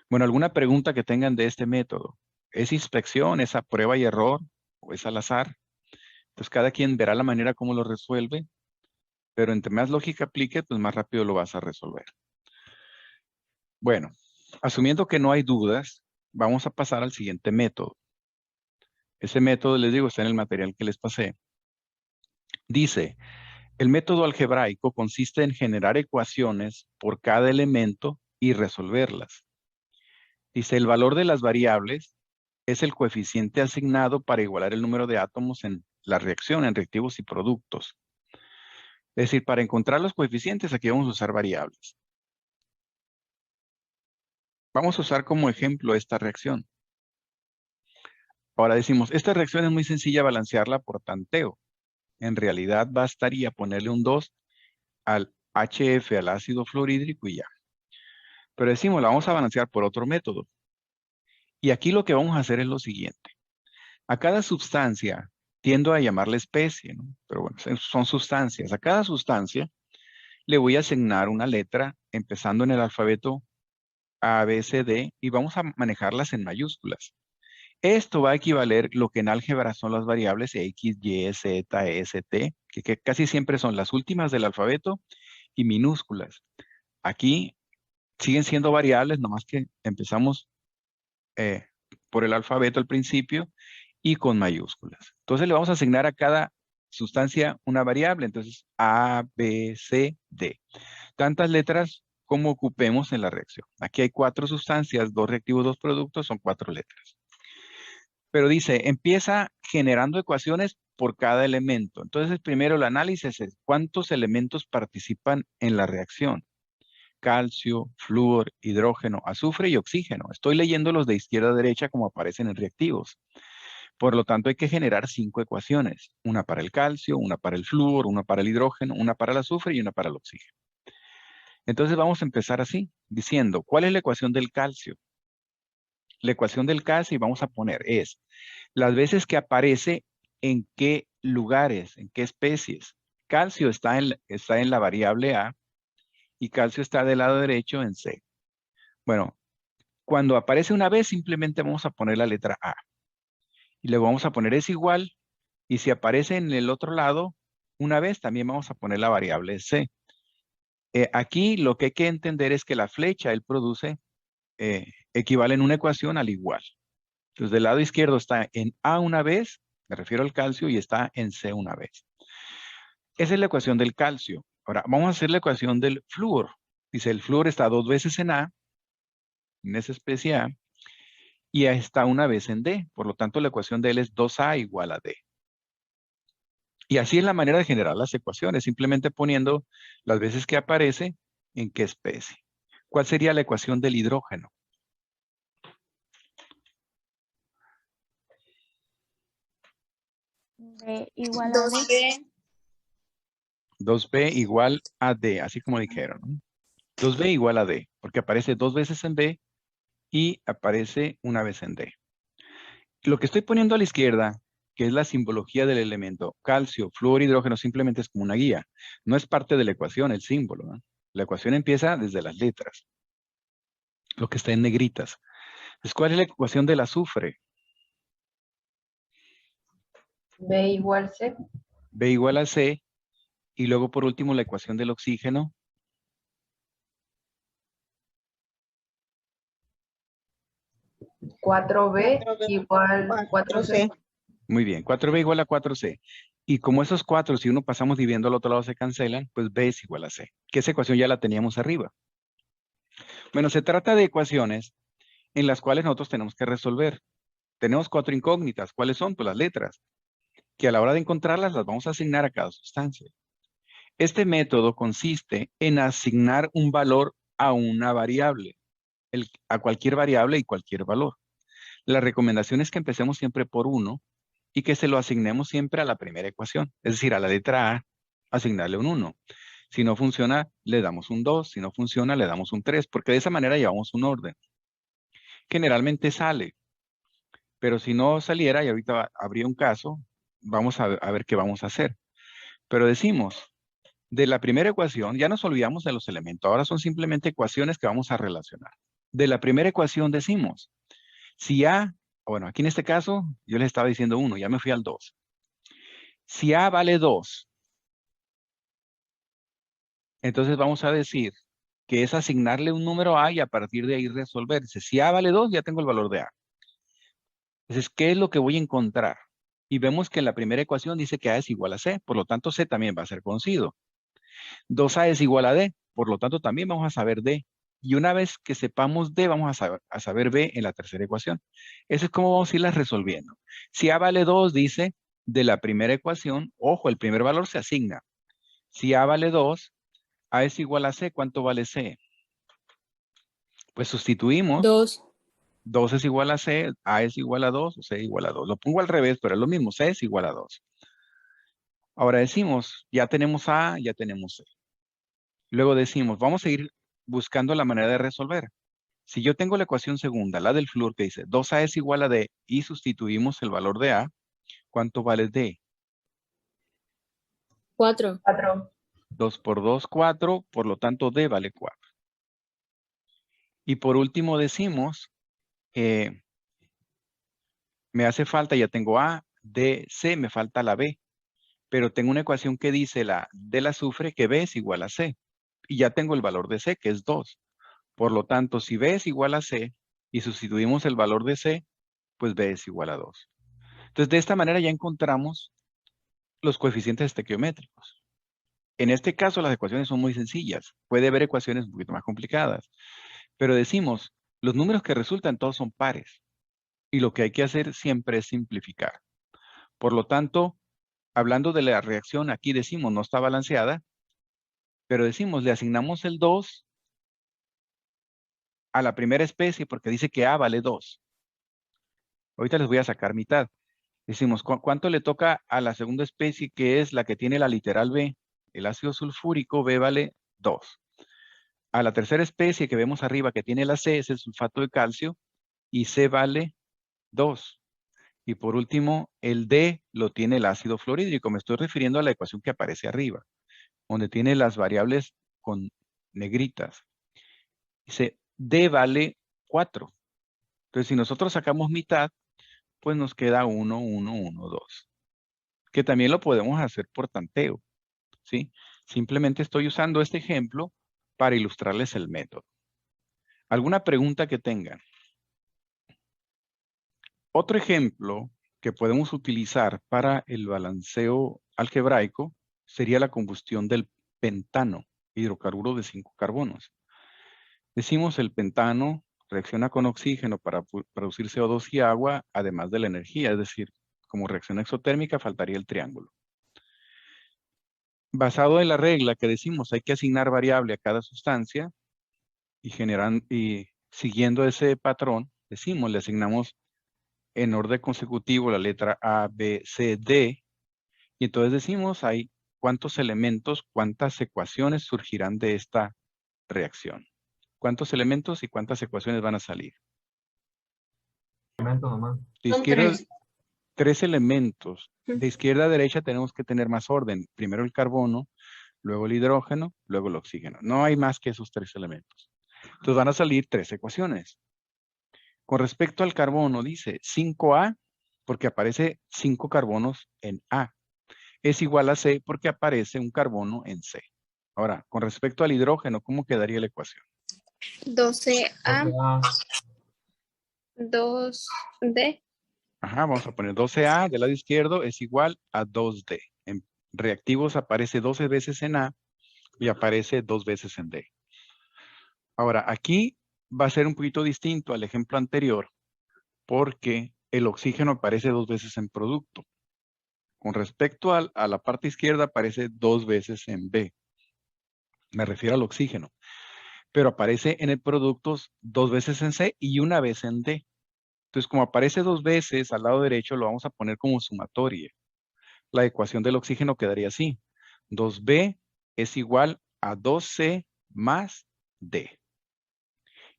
Bueno, ¿alguna pregunta que tengan de este método? ¿Es inspección, es a prueba y error o es al azar? Entonces, cada quien verá la manera como lo resuelve, pero entre más lógica aplique, pues más rápido lo vas a resolver. Bueno, asumiendo que no hay dudas, vamos a pasar al siguiente método. Ese método, les digo, está en el material que les pasé. Dice, el método algebraico consiste en generar ecuaciones por cada elemento y resolverlas. Dice, el valor de las variables es el coeficiente asignado para igualar el número de átomos en la reacción, en reactivos y productos. Es decir, para encontrar los coeficientes, aquí vamos a usar variables. Vamos a usar como ejemplo esta reacción. Ahora decimos, esta reacción es muy sencilla balancearla por tanteo. En realidad bastaría ponerle un 2 al HF, al ácido fluorhídrico y ya. Pero decimos, la vamos a balancear por otro método. Y aquí lo que vamos a hacer es lo siguiente. A cada sustancia, tiendo a llamarle especie, ¿no? Pero bueno, son sustancias. A cada sustancia le voy a asignar una letra empezando en el alfabeto A, B, C, D y vamos a manejarlas en mayúsculas. Esto va a equivaler lo que en álgebra son las variables X, Y, Z, S, T, que casi siempre son las últimas del alfabeto y minúsculas. Aquí siguen siendo variables, nomás que empezamos por el alfabeto al principio y con mayúsculas. Entonces le vamos a asignar a cada sustancia una variable. Entonces A, B, C, D. Tantas letras como ocupemos en la reacción. Aquí hay 4 sustancias, 2 reactivos, 2 productos, son 4 letras. Pero dice, empieza generando ecuaciones por cada elemento. Entonces, primero el análisis es cuántos elementos participan en la reacción. Calcio, flúor, hidrógeno, azufre y oxígeno. Estoy leyendo los de izquierda a derecha como aparecen en reactivos. Por lo tanto, hay que generar 5 ecuaciones. Una para el calcio, una para el flúor, una para el hidrógeno, una para el azufre y una para el oxígeno. Entonces vamos a empezar así, diciendo, ¿cuál es la ecuación del calcio? La ecuación del calcio, y vamos a poner, es las veces que aparece en qué lugares, en qué especies. Calcio está en la variable A y calcio está del lado derecho en C. Bueno, cuando aparece una vez, simplemente vamos a poner la letra A. Y luego vamos a poner es igual. Y si aparece en el otro lado, una vez, también vamos a poner la variable C. Aquí lo que hay que entender es que la flecha, él produce, equivale en una ecuación al igual. Entonces, del lado izquierdo está en A una vez, me refiero al calcio, y está en C una vez. Esa es la ecuación del calcio. Ahora, vamos a hacer la ecuación del flúor. Dice, el flúor está 2 veces en A, en esa especie A, y está una vez en D. Por lo tanto, la ecuación de él es 2A igual a D. Y así es la manera de generar las ecuaciones, simplemente poniendo las veces que aparece en qué especie. ¿Cuál sería la ecuación del hidrógeno? B igual a D. 2B. 2B igual a D, así como dijeron, ¿no? 2B igual a D, porque aparece 2 veces en B y aparece una vez en D. Lo que estoy poniendo a la izquierda, que es la simbología del elemento calcio, flúor, hidrógeno, simplemente es como una guía. No es parte de la ecuación, el símbolo, ¿no? La ecuación empieza desde las letras, lo que está en negritas. Entonces, ¿cuál es la ecuación del azufre? B igual C. B igual a C. Y luego, por último, la ecuación del oxígeno. Cuatro B igual 4C. Muy bien, 4B igual a 4C. Y como esos 4, si uno pasamos dividiendo al otro lado, se cancelan, pues B es igual a C. Que esa ecuación ya la teníamos arriba. Bueno, se trata de ecuaciones en las cuales nosotros tenemos que resolver. Tenemos 4 incógnitas. ¿Cuáles son? Pues las letras. Que a la hora de encontrarlas, las vamos a asignar a cada sustancia. Este método consiste en asignar un valor a una variable, a cualquier variable y cualquier valor. La recomendación es que empecemos siempre por 1 y que se lo asignemos siempre a la primera ecuación. Es decir, a la letra A, asignarle un 1. Si no funciona, le damos un 2. Si no funciona, le damos un 3, porque de esa manera llevamos un orden. Generalmente sale, pero si no saliera, y ahorita habría un caso, vamos a ver qué vamos a hacer. Pero decimos, de la primera ecuación, ya nos olvidamos de los elementos, ahora son simplemente ecuaciones que vamos a relacionar. De la primera ecuación decimos, si A, bueno, aquí en este caso, yo les estaba diciendo 1, ya me fui al 2. Si A vale 2, entonces vamos a decir que es asignarle un número a y a partir de ahí resolver. Si A vale 2, ya tengo el valor de A. Entonces, ¿qué es lo que voy a encontrar? Y vemos que en la primera ecuación dice que A es igual a C, por lo tanto C también va a ser conocido. 2A es igual a D, por lo tanto también vamos a saber D. Y una vez que sepamos D, vamos a saber B en la tercera ecuación. Eso es como vamos a irlas resolviendo. Si A vale 2, dice, de la primera ecuación, ojo, el primer valor se asigna. Si A vale 2, A es igual a C, ¿cuánto vale C? Pues sustituimos. 2. 2 es igual a C, A es igual a 2, o C igual a 2. Lo pongo al revés, pero es lo mismo, C es igual a 2. Ahora decimos, ya tenemos A, ya tenemos C. Luego decimos, vamos a ir buscando la manera de resolver. Si yo tengo la ecuación segunda, la del flúor, que dice 2A es igual a D, y sustituimos el valor de A, ¿cuánto vale D? 4. 4. 2 por 2, 4, por lo tanto D vale 4. Y por último decimos, me hace falta, ya tengo A, D, C, me falta la B. Pero tengo una ecuación que dice la del azufre que B es igual a C. Y ya tengo el valor de C, que es 2. Por lo tanto, si B es igual a C y sustituimos el valor de C, pues B es igual a 2. Entonces, de esta manera ya encontramos los coeficientes estequiométricos. En este caso, las ecuaciones son muy sencillas. Puede haber ecuaciones un poquito más complicadas. Pero decimos, los números que resultan todos son pares. Y lo que hay que hacer siempre es simplificar. Por lo tanto, hablando de la reacción, aquí decimos no está balanceada, pero decimos, le asignamos el 2 a la primera especie porque dice que A vale 2. Ahorita les voy a sacar mitad. Decimos, ¿cuánto le toca a la segunda especie que es la que tiene la literal B? El ácido sulfúrico B vale 2. a la tercera especie que vemos arriba que tiene la C, es el sulfato de calcio, y C vale 2. Y por último, el D lo tiene el ácido fluorhídrico. Me estoy refiriendo a la ecuación que aparece arriba, donde tiene las variables con negritas. Dice, D vale 4. Entonces, si nosotros sacamos mitad, pues nos queda 1, 1, 1, 2. Que también lo podemos hacer por tanteo, ¿sí? Simplemente estoy usando este ejemplo para ilustrarles el método. ¿Alguna pregunta que tengan? Otro ejemplo que podemos utilizar para el balanceo algebraico sería la combustión del pentano, hidrocarburo de 5 carbonos. Decimos el pentano reacciona con oxígeno para producir CO2 y agua, además de la energía, es decir, como reacción exotérmica faltaría el triángulo. Basado en la regla que decimos hay que asignar variable a cada sustancia y siguiendo ese patrón, decimos le asignamos en orden consecutivo la letra A, B, C, D, y entonces decimos hay cuántos elementos, cuántas ecuaciones surgirán de esta reacción. ¿Cuántos elementos y cuántas ecuaciones van a salir? Elemento nomás. De Son izquierda, 3. 3 elementos. De izquierda a derecha tenemos que tener más orden. Primero el carbono, luego el hidrógeno, luego el oxígeno. No hay más que esos 3 elementos. Entonces van a salir 3 ecuaciones. Con respecto al carbono, dice 5A, porque aparece 5 carbonos en A. Es igual a C porque aparece un carbono en C. Ahora, con respecto al hidrógeno, ¿cómo quedaría la ecuación? 12A, 12A, 2D. Ajá, vamos a poner 12A del lado izquierdo es igual a 2D. En reactivos aparece 12 veces en A y aparece 2 veces en D. Ahora, aquí va a ser un poquito distinto al ejemplo anterior porque el oxígeno aparece 2 veces en producto. Con respecto a la parte izquierda aparece 2 veces en B. Me refiero al oxígeno. Pero aparece en el producto 2 veces en C y 1 vez en D. Entonces, como aparece 2 veces al lado derecho, lo vamos a poner como sumatoria. La ecuación del oxígeno quedaría así. 2B es igual a 2C más D.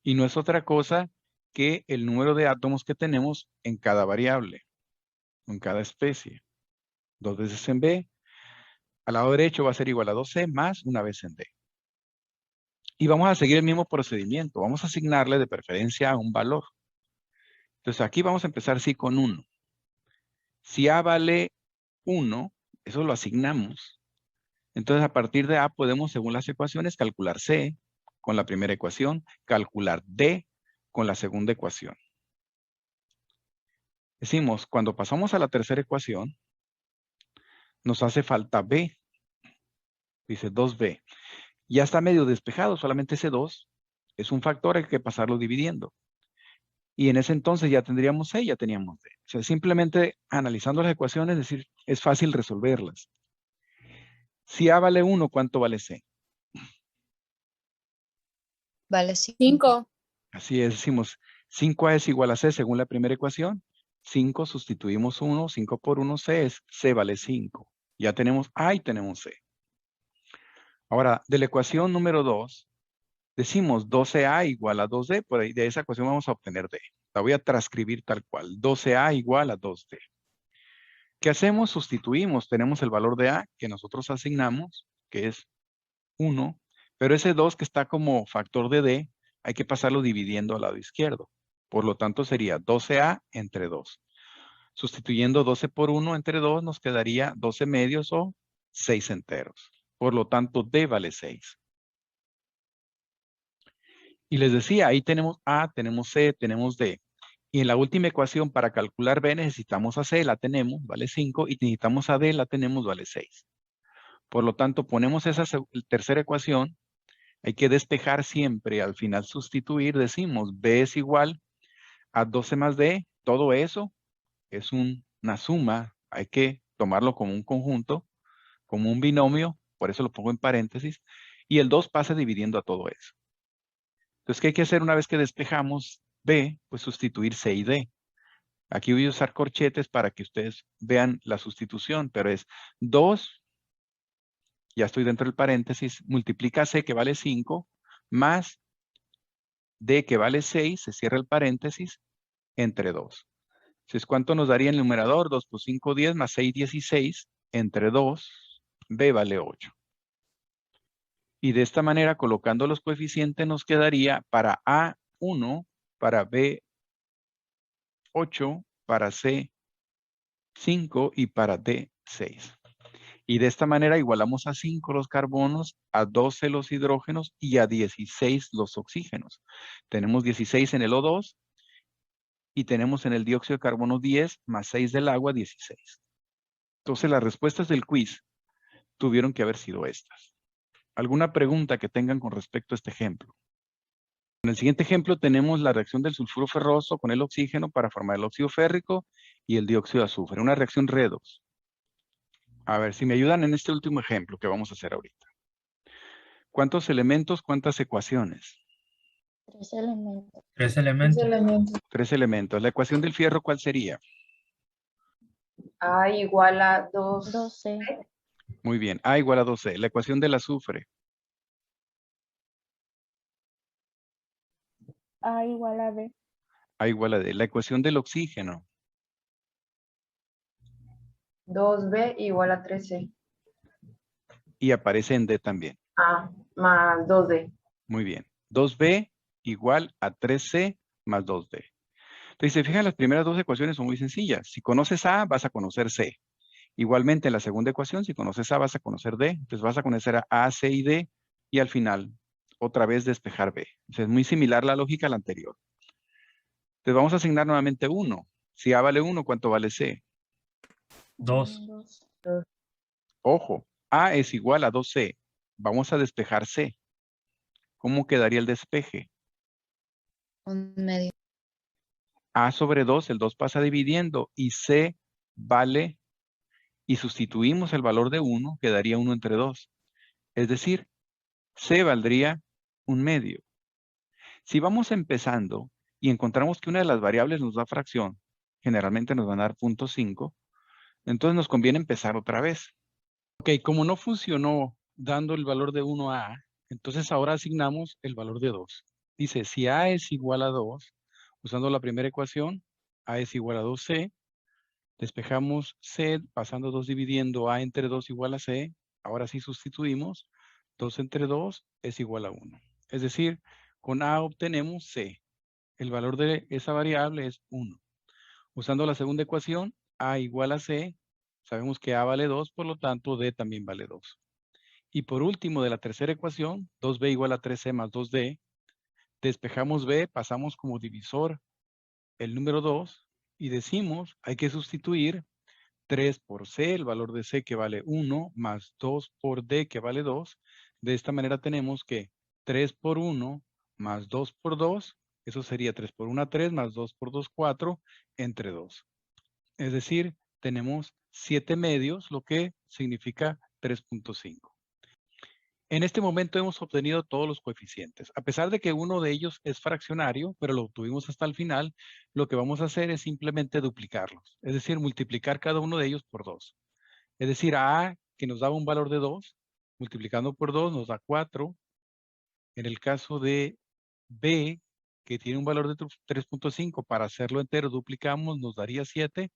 Y no es otra cosa que el número de átomos que tenemos en cada variable, en cada especie. 2 veces en B, al lado derecho va a ser igual a 2C más 1 vez en D. Y vamos a seguir el mismo procedimiento. Vamos a asignarle de preferencia a un valor. Entonces aquí vamos a empezar sí con 1. Si A vale 1, eso lo asignamos. Entonces a partir de A podemos, según las ecuaciones, calcular C con la primera ecuación, calcular D con la segunda ecuación. Decimos, cuando pasamos a la tercera ecuación, nos hace falta B. Dice 2B. Ya está medio despejado, solamente ese 2 es un factor, hay que pasarlo dividiendo. Y en ese entonces ya tendríamos C, ya teníamos D. O sea, simplemente analizando las ecuaciones, es decir, es fácil resolverlas. Si A vale 1, ¿cuánto vale C? Vale 5. 5. Así es, decimos 5A es igual a C según la primera ecuación. 5 sustituimos 1, 5 por 1 C es C vale 5. Ya tenemos A y tenemos C. Ahora, de la ecuación número 2, decimos 12A igual a 2D, por ahí de esa ecuación vamos a obtener D. La voy a transcribir tal cual, 12A igual a 2D. ¿Qué hacemos? Sustituimos, tenemos el valor de A que nosotros asignamos, que es 1, pero ese 2 que está como factor de D, hay que pasarlo dividiendo al lado izquierdo. Por lo tanto sería 12A entre 2. Sustituyendo 12 por 1 entre 2 nos quedaría 12 medios o 6 enteros. Por lo tanto, D vale 6. Y les decía, ahí tenemos A, tenemos C, tenemos D. Y en la última ecuación para calcular B necesitamos a C, la tenemos, vale 5, y necesitamos a D, la tenemos, vale 6. Por lo tanto, ponemos esa tercera ecuación, hay que despejar siempre, al final sustituir, decimos B es igual a 12 más D, todo eso es una suma, hay que tomarlo como un conjunto, como un binomio, por eso lo pongo en paréntesis, y el 2 pasa dividiendo a todo eso. Entonces, ¿qué hay que hacer una vez que despejamos B? Pues sustituir C y D. Aquí voy a usar corchetes para que ustedes vean la sustitución, pero es 2, ya estoy dentro del paréntesis, multiplica C que vale 5, más D que vale 6, se cierra el paréntesis, entre 2. Entonces, ¿cuánto nos daría el numerador? 2 por 5, 10, más 6, 16, entre 2, B vale 8. Y de esta manera, colocando los coeficientes, nos quedaría para A 1, para B 8, para C 5 y para D 6. Y de esta manera igualamos a 5 los carbonos, a 12 los hidrógenos y a 16 los oxígenos. Tenemos 16 en el O2 y tenemos en el dióxido de carbono 10 más 6 del agua 16. Entonces las respuestas del quiz tuvieron que haber sido estas. ¿Alguna pregunta que tengan con respecto a este ejemplo? En el siguiente ejemplo tenemos la reacción del sulfuro ferroso con el oxígeno para formar el óxido férrico y el dióxido de azufre. Una reacción redox. A ver, si me ayudan en este último ejemplo que vamos a hacer ahorita. ¿Cuántos elementos, cuántas ecuaciones? 3 elementos. 3 Tres elementos. elementos. 3 elementos. ¿La ecuación del fierro cuál sería? A igual a 2. 12. Muy bien. A igual a 2C. La ecuación del azufre. A igual a B. A igual a D. La ecuación del oxígeno. 2B igual a 3C. Y aparece en D también. A más 2D. Muy bien. 2B igual a 3C más 2D. Entonces, si se fijan, las primeras dos ecuaciones son muy sencillas. Si conoces A, vas a conocer C. Igualmente, en la segunda ecuación, si conoces A, vas a conocer D. Entonces, vas a conocer a C y D. Y al final, otra vez despejar B. Entonces, es muy similar la lógica a la anterior. Entonces, vamos a asignar nuevamente 1. Si A vale 1, ¿cuánto vale C? 2. 2. Ojo, A es igual a 2C. Vamos a despejar C. ¿Cómo quedaría el despeje? Un medio. A sobre 2, el 2 pasa dividiendo y C vale, y sustituimos el valor de 1, quedaría 1 entre 2. Es decir, C valdría un medio. Si vamos empezando y encontramos que una de las variables nos da fracción, generalmente nos van a dar 0.5, entonces nos conviene empezar otra vez. Ok, como no funcionó dando el valor de 1 a A, entonces ahora asignamos el valor de 2. Dice, si A es igual a 2, usando la primera ecuación, A es igual a 2C, despejamos C, pasando 2 dividiendo A entre 2 igual a C, ahora sí sustituimos, 2 entre 2 es igual a 1. Es decir, con A obtenemos C. El valor de esa variable es 1. Usando la segunda ecuación, A igual a C, sabemos que A vale 2, por lo tanto D también vale 2. Y por último, de la tercera ecuación, 2B igual a 3C más 2D, despejamos B, pasamos como divisor el número 2 y decimos, hay que sustituir 3 por C, el valor de C que vale 1, más 2 por D que vale 2. De esta manera tenemos que 3 por 1 más 2 por 2, eso sería 3 por 1, 3, más 2 por 2, 4, entre 2. Es decir, tenemos 7 medios, lo que significa 3.5. En este momento hemos obtenido todos los coeficientes. A pesar de que uno de ellos es fraccionario, pero lo obtuvimos hasta el final, lo que vamos a hacer es simplemente duplicarlos. Es decir, multiplicar cada uno de ellos por 2. Es decir, A, que nos daba un valor de 2, multiplicando por 2 nos da 4. En el caso de B, que tiene un valor de 3.5, para hacerlo entero duplicamos, nos daría 7.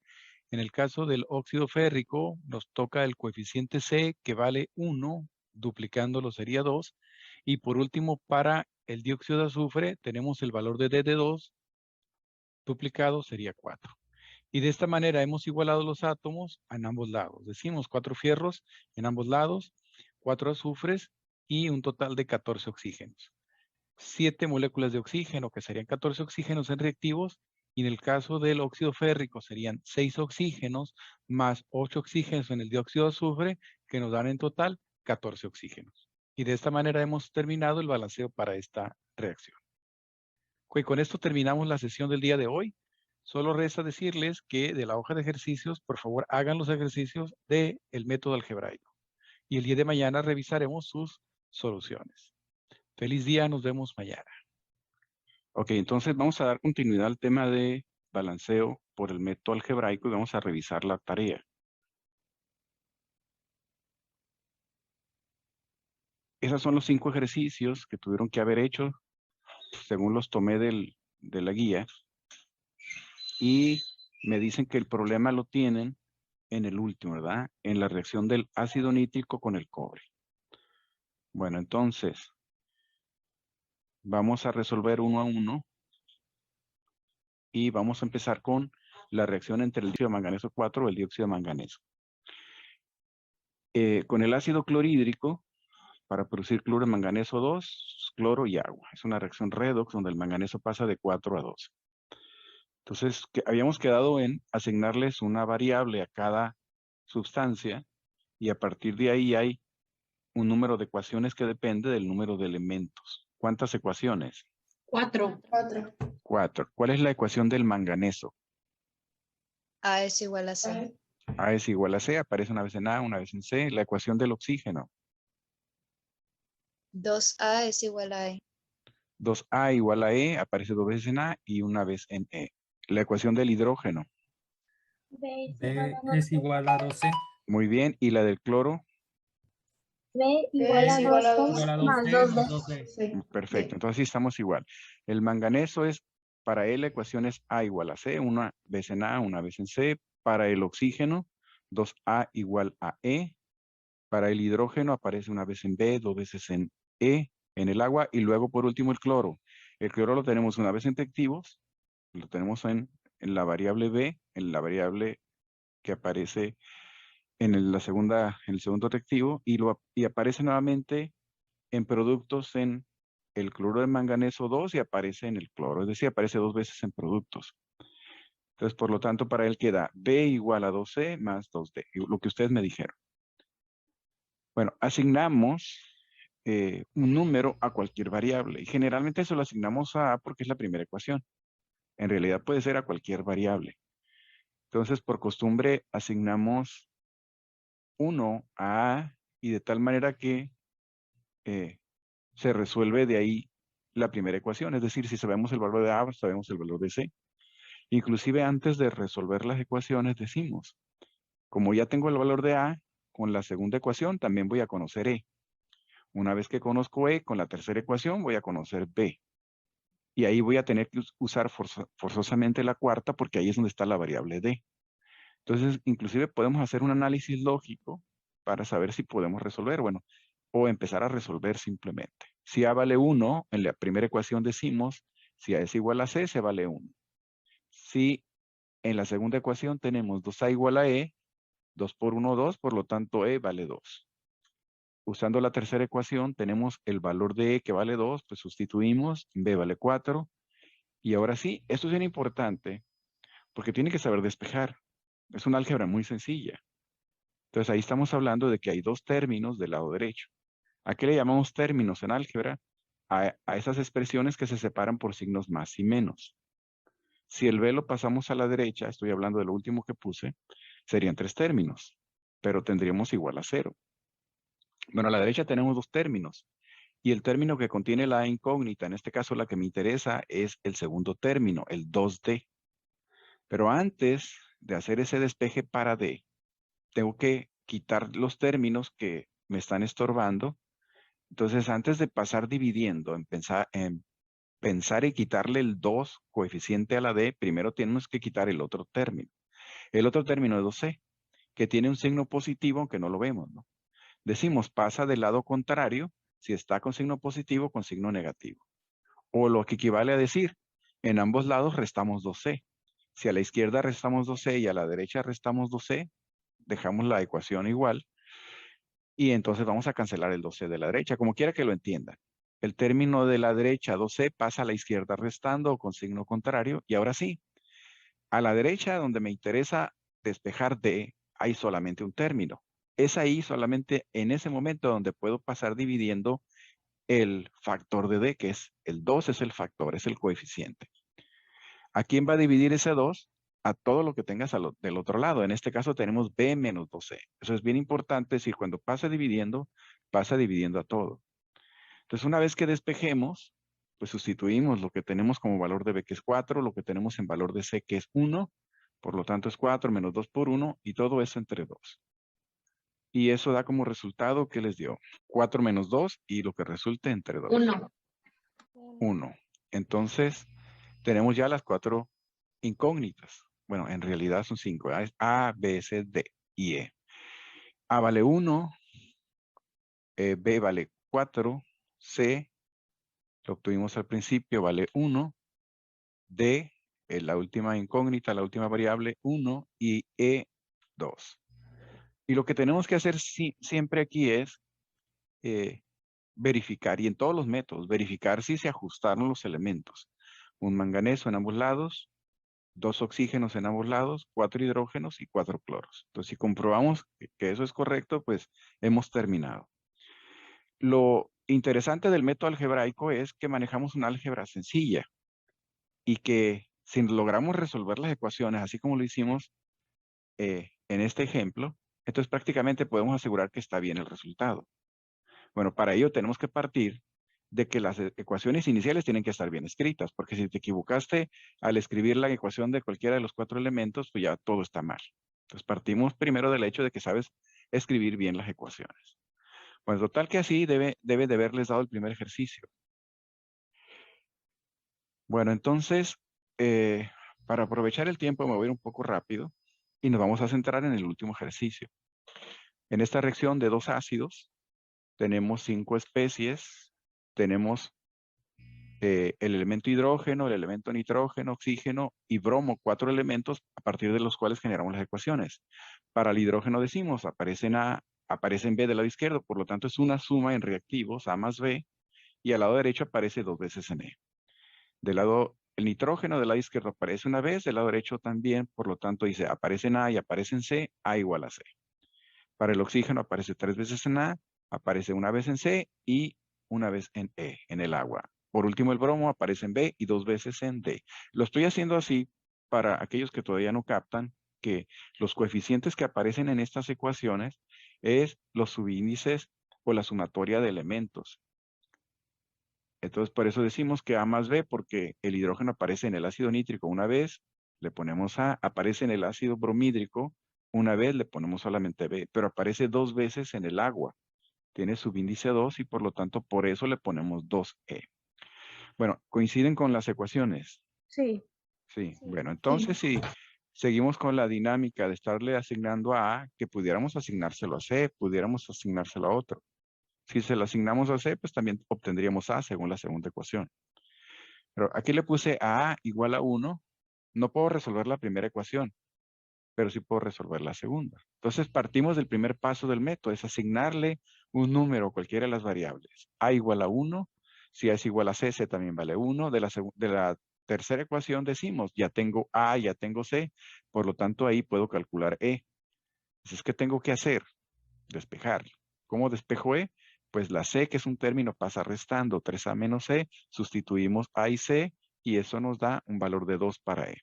En el caso del óxido férrico, nos toca el coeficiente C, que vale 1, duplicándolo sería 2. Y por último, para el dióxido de azufre, tenemos el valor de D de 2, duplicado sería 4. Y de esta manera hemos igualado los átomos en ambos lados. Decimos 4 fierros en ambos lados, 4 azufres y un total de 14 oxígenos. 7 moléculas de oxígeno, que serían 14 oxígenos en reactivos, y en el caso del óxido férrico serían 6 oxígenos más 8 oxígenos en el dióxido de azufre, que nos dan en total 14 oxígenos. Y de esta manera hemos terminado el balanceo para esta reacción. Y con esto terminamos la sesión del día de hoy. Solo resta decirles que de la hoja de ejercicios, por favor, hagan los ejercicios del método algebraico. Y el día de mañana revisaremos sus soluciones. Feliz día, nos vemos mañana. Ok, entonces vamos a dar continuidad al tema de balanceo por el método algebraico y vamos a revisar la tarea. esos son los 5 ejercicios que tuvieron que haber hecho, según los tomé de la guía. Y me dicen que el problema lo tienen en el último, ¿verdad? En la reacción del ácido nítrico con el cobre. Bueno, entonces, vamos a resolver uno a uno. Y vamos a empezar con la reacción entre el dióxido de manganeso 4 y el dióxido de manganeso. Con el ácido clorhídrico, para producir cloro de manganeso 2, cloro y agua. Es una reacción redox donde el manganeso pasa de 4 a 2. Entonces, habíamos quedado en asignarles una variable a cada sustancia y a partir de ahí hay un número de ecuaciones que depende del número de elementos. ¿Cuántas ecuaciones? 4. 4. ¿Cuál es la ecuación del manganeso? A es igual a C. A es igual a C, aparece una vez en A, una vez en C. La ecuación del oxígeno. 2A es igual a E. 2A igual a E, aparece 2 veces en A y una vez en E. La ecuación del hidrógeno. B B es igual a 12. Muy bien. ¿Y la del cloro? B es igual a 2. Igual a más 2D 2D. más 2D. Sí. Perfecto, entonces sí estamos igual. El manganeso es, para él la ecuación es A igual a C, una vez en A, una vez en C. Para el oxígeno, 2A igual a E. Para el hidrógeno aparece una vez en B, 2 veces en E, en el agua. Y luego por último el cloro. El cloro lo tenemos una vez en reactivos, lo tenemos en la variable B, en la variable que aparece en el segundo reactivo y aparece nuevamente en productos en el cloruro de manganeso 2 y aparece en el cloro, es decir, aparece 2 veces en productos. Entonces, por lo tanto, para él queda B igual a 2C más 2D, lo que ustedes me dijeron. Bueno, asignamos un número a cualquier variable y generalmente eso lo asignamos a A porque es la primera ecuación. En realidad puede ser a cualquier variable. Entonces, por costumbre, asignamos 1 a A y de tal manera que se resuelve de ahí la primera ecuación. Es decir, si sabemos el valor de A, sabemos el valor de C. Inclusive antes de resolver las ecuaciones decimos, como ya tengo el valor de A, con la segunda ecuación también voy a conocer E. Una vez que conozco E, con la tercera ecuación voy a conocer B. Y ahí voy a tener que usar forzosamente la cuarta porque ahí es donde está la variable D. Entonces, inclusive podemos hacer un análisis lógico para saber si podemos resolver, bueno, o empezar a resolver simplemente. Si A vale 1, en la primera ecuación decimos, si A es igual a C, se vale 1. Si en la segunda ecuación tenemos 2A igual a E, 2 por 1, 2, por lo tanto E vale 2. Usando la tercera ecuación tenemos el valor de E que vale 2, pues sustituimos, B vale 4. Y ahora sí, esto es bien importante porque tiene que saber despejar. Es una álgebra muy sencilla. Entonces ahí estamos hablando de que hay dos términos del lado derecho. ¿A qué le llamamos términos en álgebra? A esas expresiones que se separan por signos más y menos. Si el B lo pasamos a la derecha, estoy hablando de lo último que puse, serían 3 términos, pero tendríamos igual a 0. Bueno, a la derecha tenemos 2 términos. Y el término que contiene la incógnita, en este caso la que me interesa, es el segundo término, el 2D. Pero antes de hacer ese despeje para D, tengo que quitar los términos que me están estorbando. Entonces, antes de pasar dividiendo, en pensar y quitarle el 2 coeficiente a la D, primero tenemos que quitar el otro término. El otro término es 2C, que tiene un signo positivo, aunque no lo vemos, ¿no? Decimos, pasa del lado contrario, si está con signo positivo, con signo negativo. O lo que equivale a decir, en ambos lados restamos 2C. Si a la izquierda restamos 2C y a la derecha restamos 2C, dejamos la ecuación igual. Y entonces vamos a cancelar el 2C de la derecha, como quiera que lo entiendan. El término de la derecha 2C pasa a la izquierda restando o con signo contrario. Y ahora sí, a la derecha donde me interesa despejar D, hay solamente un término. Es ahí solamente en ese momento donde puedo pasar dividiendo el factor de D, que es el 2 es el factor, es el coeficiente. ¿A quién va a dividir ese 2? A todo lo que tengas del otro lado. En este caso tenemos B menos 2C. Eso es bien importante, es decir, cuando pasa dividiendo a todo. Entonces, una vez que despejemos, pues sustituimos lo que tenemos como valor de B, que es 4, lo que tenemos en valor de C, que es 1. Por lo tanto, es 4 menos 2 por 1, y todo eso entre 2. Y eso da como resultado, ¿qué les dio? 4 menos 2 y lo que resulte entre 2. 1. 1. Entonces, tenemos ya las 4 incógnitas. Bueno, en realidad son 5. Es A, B, C, D y E. A vale 1, B vale 4, C, lo obtuvimos al principio, vale 1, D, la última incógnita, la última variable, 1 y E, 2. Y lo que tenemos que hacer siempre aquí es verificar, y en todos los métodos, verificar si se ajustaron los elementos. Un manganeso en ambos lados, 2 oxígenos en ambos lados, 4 hidrógenos y 4 cloros. Entonces, si comprobamos que eso es correcto, pues hemos terminado. Lo interesante del método algebraico es que manejamos una álgebra sencilla y que si logramos resolver las ecuaciones, así como lo hicimos en este ejemplo, entonces prácticamente podemos asegurar que está bien el resultado. Bueno, para ello tenemos que partir de que las ecuaciones iniciales tienen que estar bien escritas, porque si te equivocaste al escribir la ecuación de cualquiera de los 4 elementos, pues ya todo está mal. Entonces partimos primero del hecho de que sabes escribir bien las ecuaciones. Pues total que así debe de haberles dado el primer ejercicio. Bueno, entonces, para aprovechar el tiempo me voy a ir un poco rápido y nos vamos a centrar en el último ejercicio. En esta reacción de 2 ácidos, tenemos 5 especies, tenemos el elemento hidrógeno, el elemento nitrógeno, oxígeno y bromo, 4 elementos a partir de los cuales generamos las ecuaciones. Para el hidrógeno decimos, aparece en B del lado izquierdo, por lo tanto es una suma en reactivos, A más B, y al lado derecho aparece 2 veces en E. Del lado, el nitrógeno del lado izquierdo aparece una vez, del lado derecho también, por lo tanto dice, aparece en A y aparece en C, A igual a C. Para el oxígeno aparece 3 veces en A, aparece una vez en C y una vez en E, en el agua. Por último, el bromo aparece en B y 2 veces en D. Lo estoy haciendo así para aquellos que todavía no captan que los coeficientes que aparecen en estas ecuaciones es los subíndices o la sumatoria de elementos. Entonces, por eso decimos que A más B, porque el hidrógeno aparece en el ácido nítrico una vez, le ponemos A, aparece en el ácido bromídrico una vez, le ponemos solamente B, pero aparece 2 veces en el agua. Tiene subíndice 2 y por lo tanto por eso le ponemos 2E. Bueno, ¿coinciden con las ecuaciones? Sí. Sí. Bueno, entonces si seguimos con la dinámica de estarle asignando a A, que pudiéramos asignárselo a C, pudiéramos asignárselo a otro. Si se lo asignamos a C, pues también obtendríamos A según la segunda ecuación. Pero aquí le puse a igual a 1. No puedo resolver la primera ecuación, pero sí puedo resolver la segunda. Entonces partimos del primer paso del método, es asignarle un número a cualquiera de las variables. A igual a 1. Si A es igual a C, C también vale 1. De la tercera ecuación decimos, ya tengo A, ya tengo C, por lo tanto ahí puedo calcular E. Entonces, ¿qué tengo que hacer? Despejar. ¿Cómo despejo E? Pues la C, que es un término, pasa restando 3A menos C, sustituimos A y C, y eso nos da un valor de 2 para E.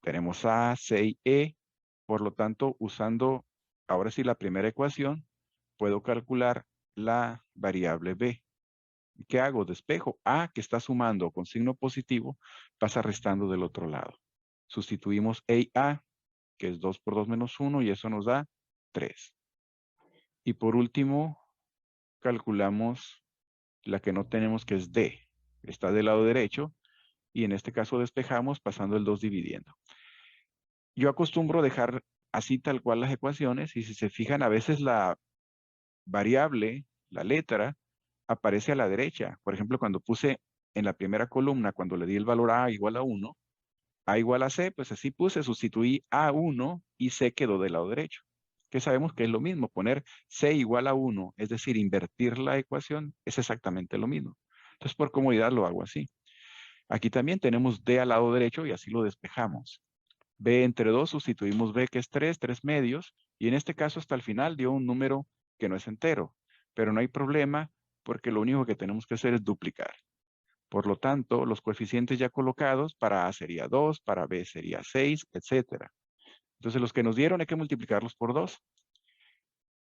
Tenemos A, C y E, por lo tanto, usando ahora sí la primera ecuación, puedo calcular la variable B. ¿Qué hago? Despejo. A, que está sumando con signo positivo, pasa restando del otro lado. Sustituimos E y A, que es 2 por 2 menos 1, y eso nos da 3. Y por último, calculamos la que no tenemos, que es D. Está del lado derecho, y en este caso despejamos pasando el 2 dividiendo. Yo acostumbro dejar así tal cual las ecuaciones, y si se fijan, a veces la variable, la letra, aparece a la derecha. Por ejemplo, cuando puse en la primera columna, cuando le di el valor A igual a 1, A igual a C, pues así puse, sustituí A1 y C quedó del lado derecho. Que sabemos que es lo mismo, poner C igual a 1, es decir, invertir la ecuación, es exactamente lo mismo. Entonces, por comodidad lo hago así. Aquí también tenemos D al lado derecho y así lo despejamos. B entre 2, sustituimos B, que es 3, 3 medios, y en este caso hasta el final dio un número que no es entero, pero no hay problema porque lo único que tenemos que hacer es duplicar. Por lo tanto, los coeficientes ya colocados, para A sería 2, para B sería 6, etc. Entonces, los que nos dieron hay que multiplicarlos por 2.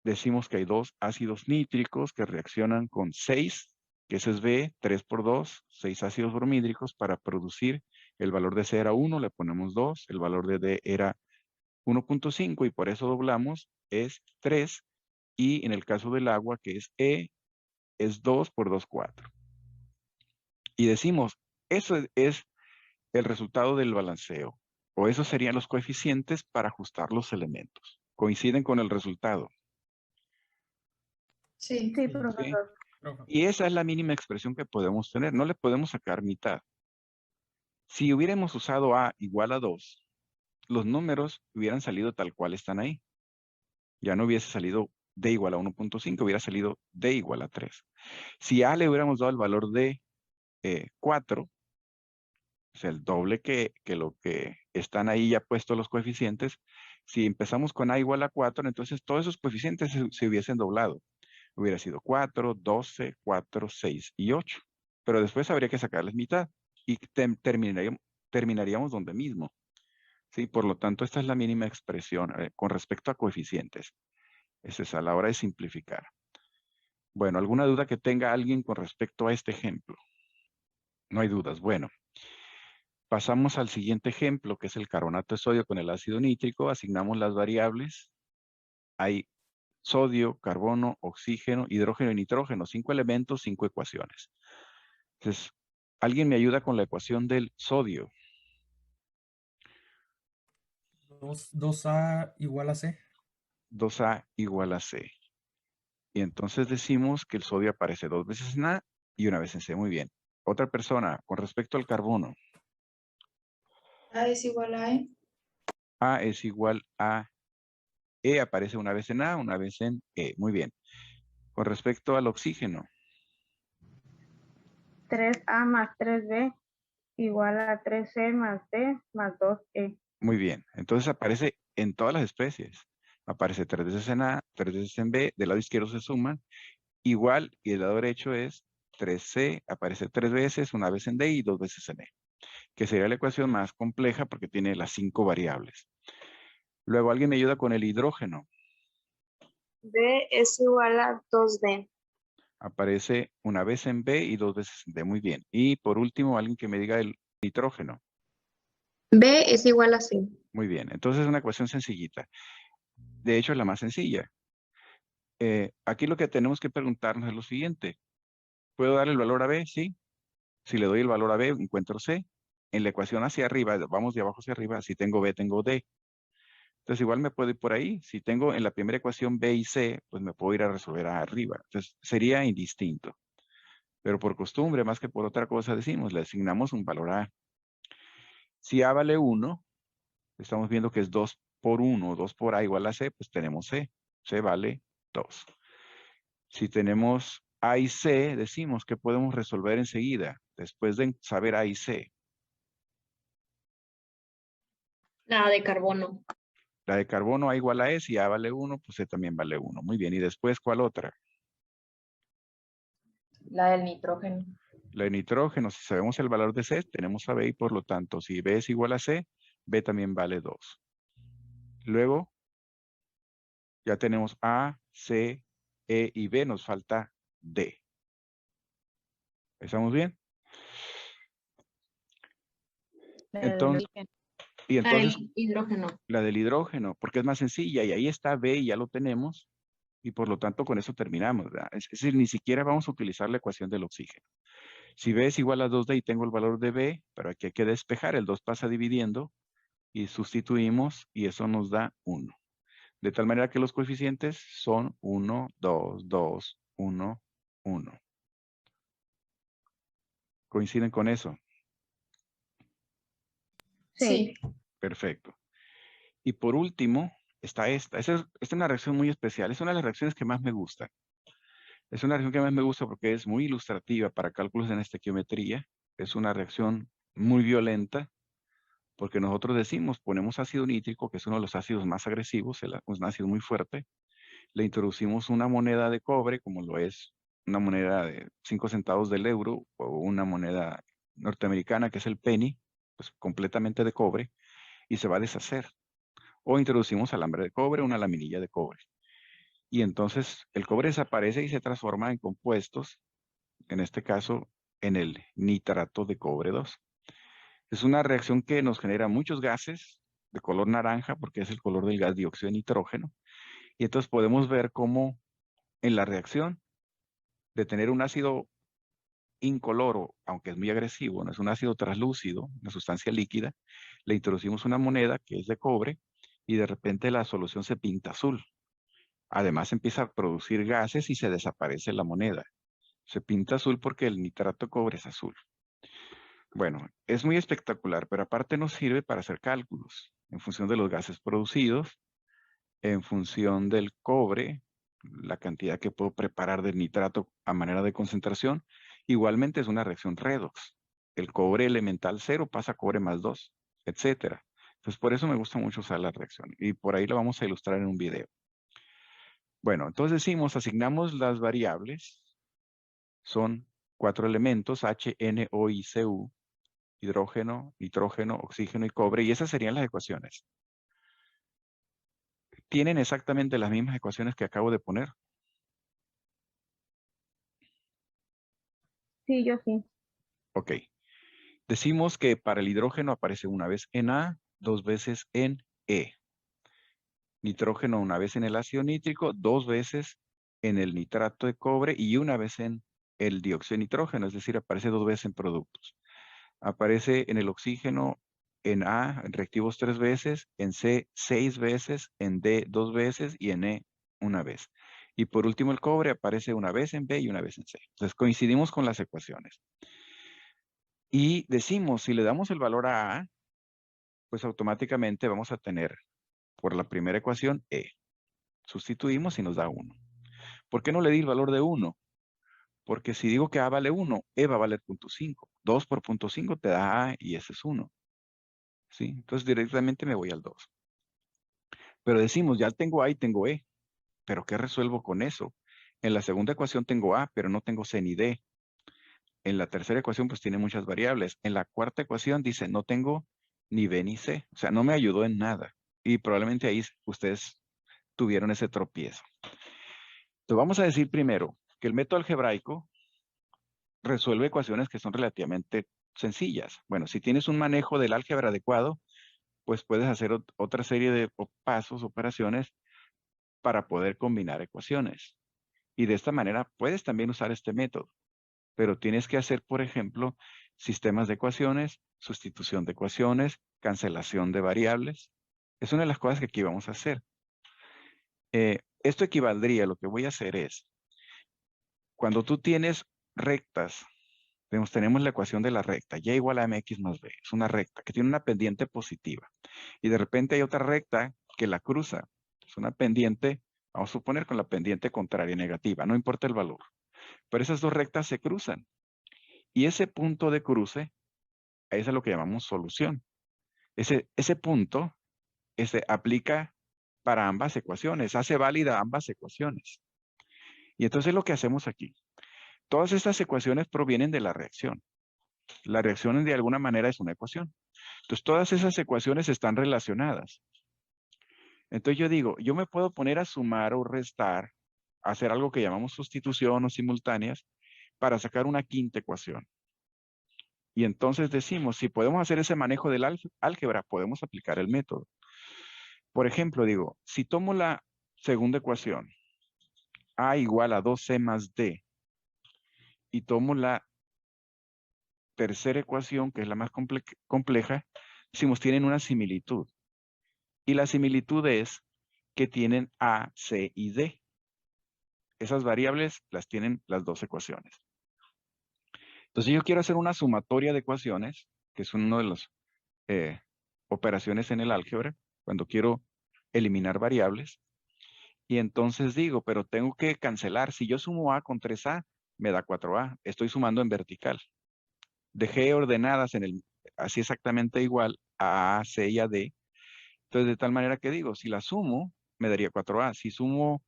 Decimos que hay 2 ácidos nítricos que reaccionan con 6, que ese es B, 3 por 2, 6 ácidos bromídricos para producir. El valor de C era 1, le ponemos 2, el valor de D era 1.5 y por eso doblamos, es 3, Y en el caso del agua, que es E, es 2 por 2, 4. Y decimos, eso es el resultado del balanceo. O esos serían los coeficientes para ajustar los elementos. Coinciden con el resultado. Sí. Sí, ¿Sí? profesor. Profe. Y esa es la mínima expresión que podemos tener. No le podemos sacar mitad. Si hubiéramos usado A igual a 2, los números hubieran salido tal cual están ahí. Ya no hubiese salido D igual a 1.5, hubiera salido D igual a 3. Si A le hubiéramos dado el valor de 4, o sea, el doble que lo que están ahí ya puestos los coeficientes, si empezamos con A igual a 4, entonces todos esos coeficientes se hubiesen doblado. Hubiera sido 4, 12, 4, 6 y 8. Pero después habría que sacarles mitad y terminaríamos donde mismo. ¿Sí? Por lo tanto, esta es la mínima expresión con respecto a coeficientes. Esa es a la hora de simplificar. Bueno, ¿alguna duda que tenga alguien con respecto a este ejemplo? No hay dudas. Bueno, pasamos al siguiente ejemplo, que es el carbonato de sodio con el ácido nítrico. Asignamos las variables. Hay sodio, carbono, oxígeno, hidrógeno y nitrógeno. 5 elementos, 5 ecuaciones. Entonces, ¿alguien me ayuda con la ecuación del sodio? 2A igual a C. 2A igual a C. Y entonces decimos que el sodio aparece 2 veces en A y una vez en C. Muy bien. Otra persona, con respecto al carbono. A es igual a E. A es igual a E, aparece una vez en A, una vez en E. Muy bien. Con respecto al oxígeno. 3A más 3B igual a 3C más D más 2E. Muy bien. Entonces aparece en todas las especies. Aparece 3 veces en A, 3 veces en B. Del lado izquierdo se suman. Igual, y del lado derecho es 3C, aparece 3 veces, una vez en D y 2 veces en E. Que sería la ecuación más compleja porque tiene las 5 variables. Luego, ¿alguien me ayuda con el hidrógeno? B es igual a 2D. Aparece una vez en B y 2 veces en D. Muy bien. Y por último, alguien que me diga el nitrógeno. B es igual a C. Muy bien. Entonces es una ecuación sencillita. De hecho, es la más sencilla. Aquí lo que tenemos que preguntarnos es lo siguiente. ¿Puedo darle el valor a B? Sí. Si le doy el valor a B, encuentro C. En la ecuación hacia arriba, vamos de abajo hacia arriba. Si tengo B, tengo D. Entonces igual me puedo ir por ahí. Si tengo en la primera ecuación B y C, pues me puedo ir a resolver arriba. Entonces sería indistinto. Pero por costumbre, más que por otra cosa, decimos, le asignamos un valor a A. Si A vale 1, estamos viendo que es 2 por 1, 2 por A igual a C, pues tenemos C. C vale 2. Si tenemos A y C, decimos que podemos resolver enseguida, después de saber A y C. La de carbono. La de carbono A igual a E, si A vale 1, pues C también vale 1. Muy bien, y después, ¿cuál otra? La del nitrógeno. La de nitrógeno, si sabemos el valor de C, tenemos a B y por lo tanto, si B es igual a C, B también vale 2. Luego, ya tenemos A, C, E y B, nos falta D. ¿Estamos bien? Entonces, y La entonces, del hidrógeno. la del hidrógeno, porque es más sencilla y ahí está B y ya lo tenemos y por lo tanto con eso terminamos, ¿verdad? Es decir, ni siquiera vamos a utilizar la ecuación del oxígeno. Si B es igual a 2D y tengo el valor de B, pero aquí hay que despejar, el 2 pasa dividiendo y sustituimos y eso nos da 1. De tal manera que los coeficientes son 1, 2, 2, 1, 1. ¿Coinciden con eso? Sí. Perfecto. Y por último, está esta. Esta es una reacción muy especial. Es una de las reacciones que más me gusta. Es una reacción que más me gusta porque es muy ilustrativa para cálculos en estequiometría. Es una reacción muy violenta porque nosotros decimos, ponemos ácido nítrico, que es uno de los ácidos más agresivos, es un ácido muy fuerte. Le introducimos una moneda de cobre, como lo es una moneda de 5 centavos del euro o una moneda norteamericana que es el penny, pues completamente de cobre, y se va a deshacer. O introducimos alambre de cobre, una laminilla de cobre. Y entonces el cobre desaparece y se transforma en compuestos, en este caso en el nitrato de cobre 2. Es una reacción que nos genera muchos gases de color naranja porque es el color del gas dióxido de nitrógeno. Y entonces podemos ver cómo en la reacción de tener un ácido incoloro, aunque es muy agresivo, no es un ácido translúcido, una sustancia líquida, le introducimos una moneda que es de cobre y de repente la solución se pinta azul. Además empieza a producir gases y se desaparece la moneda. Se pinta azul porque el nitrato de cobre es azul. Bueno, es muy espectacular, pero aparte nos sirve para hacer cálculos en función de los gases producidos, en función del cobre, la cantidad que puedo preparar de nitrato a manera de concentración. Igualmente es una reacción redox. El cobre elemental 0 pasa a cobre más 2, etcétera. Entonces por eso me gusta mucho usar la reacción y por ahí lo vamos a ilustrar en un video. Bueno, entonces decimos, asignamos las variables. Son 4 elementos, H, N, O y Cu, hidrógeno, nitrógeno, oxígeno y cobre, y esas serían las ecuaciones. ¿Tienen exactamente las mismas ecuaciones que acabo de poner? Sí, yo sí. Ok. Decimos que para el hidrógeno aparece una vez en A, 2 veces en E. Nitrógeno una vez en el ácido nítrico, 2 veces en el nitrato de cobre y una vez en el dióxido de nitrógeno, es decir, aparece 2 veces en productos. Aparece en el oxígeno en A, en reactivos 3 veces, en C 6 veces, en D 2 veces y en E una vez. Y por último el cobre aparece una vez en B y una vez en C. Entonces coincidimos con las ecuaciones. Y decimos, si le damos el valor a A, pues automáticamente vamos a tener por la primera ecuación E. Sustituimos y nos da 1. ¿Por qué no le di el valor de 1? Porque si digo que A vale 1, E va a valer 0.5. 2 por 0.5 te da A y ese es 1. ¿Sí? Entonces directamente me voy al 2. Pero decimos, ya tengo A y tengo E. ¿Pero qué resuelvo con eso? En la segunda ecuación tengo A, pero no tengo C ni D. En la tercera ecuación pues tiene muchas variables. En la cuarta ecuación dice, no tengo ni B ni C. O sea, no me ayudó en nada. Y probablemente ahí ustedes tuvieron ese tropiezo. Entonces vamos a decir primero que el método algebraico resuelve ecuaciones que son relativamente sencillas. Bueno, si tienes un manejo del álgebra adecuado, pues puedes hacer otra serie de pasos, operaciones para poder combinar ecuaciones. Y de esta manera puedes también usar este método. Pero tienes que hacer, por ejemplo, sistemas de ecuaciones, sustitución de ecuaciones, cancelación de variables. Es una de las cosas que aquí vamos a hacer. Esto equivaldría, lo que voy a hacer es, cuando tú tienes rectas, tenemos la ecuación de la recta, y igual a mx más b, es una recta que tiene una pendiente positiva. Y de repente hay otra recta que la cruza, es una pendiente, vamos a suponer con la pendiente contraria negativa, no importa el valor. Pero esas dos rectas se cruzan. Y ese punto de cruce, es a lo que llamamos solución. Ese punto aplica para ambas ecuaciones, hace válida ambas ecuaciones. Y entonces lo que hacemos aquí, todas estas ecuaciones provienen de la reacción. La reacción de alguna manera es una ecuación. Entonces todas esas ecuaciones están relacionadas. Entonces yo digo, yo me puedo poner a sumar o restar, hacer algo que llamamos sustitución o simultáneas, para sacar una quinta ecuación. Y entonces decimos, si podemos hacer ese manejo del álgebra, podemos aplicar el método. Por ejemplo, digo, si tomo la segunda ecuación, A igual a 2C más D, y tomo la tercera ecuación, que es la más compleja, decimos, tienen una similitud. Y la similitud es que tienen A, C y D. Esas variables las tienen las dos ecuaciones. Entonces yo quiero hacer una sumatoria de ecuaciones, que es una de las operaciones en el álgebra, cuando quiero eliminar variables. Y entonces digo, pero tengo que cancelar. Si yo sumo A con 3A, me da 4A. Estoy sumando en vertical. Dejé ordenadas así exactamente igual a A, C y a D. Entonces, de tal manera que digo, si la sumo, me daría 4A. Si sumo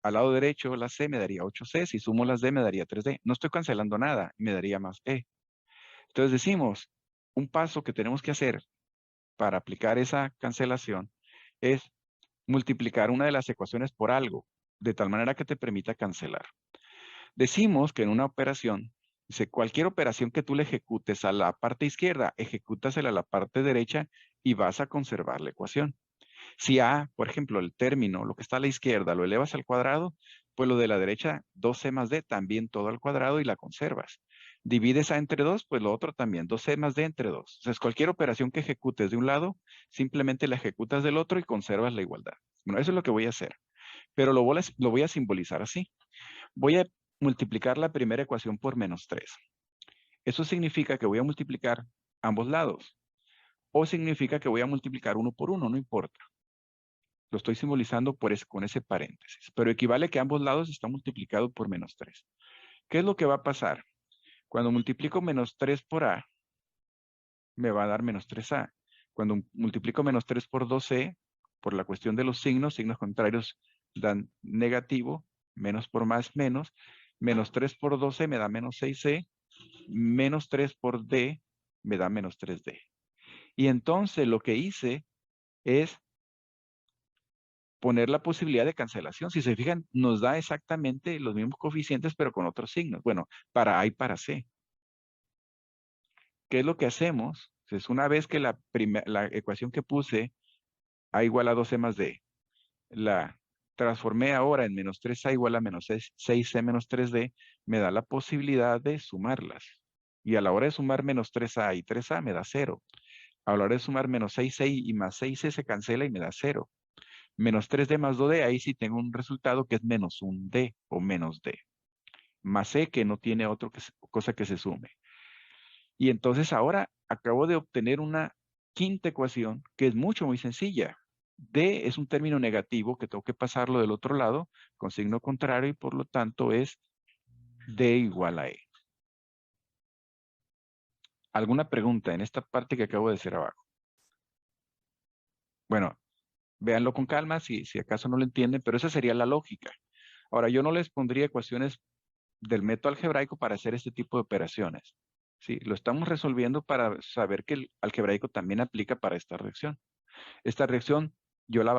al lado derecho la C, me daría 8C. Si sumo las D, me daría 3D. No estoy cancelando nada, me daría más E. Entonces decimos, un paso que tenemos que hacer para aplicar esa cancelación es multiplicar una de las ecuaciones por algo, de tal manera que te permita cancelar. Decimos que en una operación, dice, cualquier operación que tú le ejecutes a la parte izquierda, ejecútasela a la parte derecha y vas a conservar la ecuación. Si A, por ejemplo, el término, lo que está a la izquierda, lo elevas al cuadrado, Pues lo de la derecha, 2c más d, también todo al cuadrado y la conservas. Divides a entre 2, pues lo otro también, 2c más d entre 2. O sea, cualquier operación que ejecutes de un lado, simplemente la ejecutas del otro y conservas la igualdad. Bueno, eso es lo que voy a hacer. Pero lo voy a simbolizar así. Voy a multiplicar la primera ecuación por menos 3. Eso significa que voy a multiplicar ambos lados. O significa que voy a multiplicar uno por uno, no importa. Lo estoy simbolizando con ese paréntesis. Pero equivale que ambos lados están multiplicados por menos 3. ¿Qué es lo que va a pasar? Cuando multiplico menos 3 por a, me va a dar menos 3a. Cuando multiplico menos 3 por 2c, por la cuestión de los signos contrarios dan negativo, menos por más, menos. Menos 3 por 12 me da menos 6c. Menos 3 por d me da menos 3d. Y entonces lo que hice es poner la posibilidad de cancelación. Si se fijan, nos da exactamente los mismos coeficientes, pero con otros signos. Bueno, para A y para C. ¿Qué es lo que hacemos? Es una vez que la ecuación que puse, A igual a 2C más D, la transformé ahora en menos 3A igual a menos 6C menos 3D, me da la posibilidad de sumarlas. Y a la hora de sumar menos 3A y 3A me da 0. A la hora de sumar menos 6C y más 6C se cancela y me da 0. Menos 3D más 2D, ahí sí tengo un resultado que es menos 1D o menos D. Más C que no tiene otra cosa que se sume. Y entonces ahora acabo de obtener una quinta ecuación que es muy sencilla. D es un término negativo que tengo que pasarlo del otro lado con signo contrario y por lo tanto es D igual a E. ¿Alguna pregunta en esta parte que acabo de hacer abajo? Bueno, véanlo con calma si acaso no lo entienden, pero esa sería la lógica. Ahora, yo no les pondría ecuaciones del método algebraico para hacer este tipo de operaciones. Sí, lo estamos resolviendo para saber que el algebraico también aplica para esta reacción. Esta reacción yo la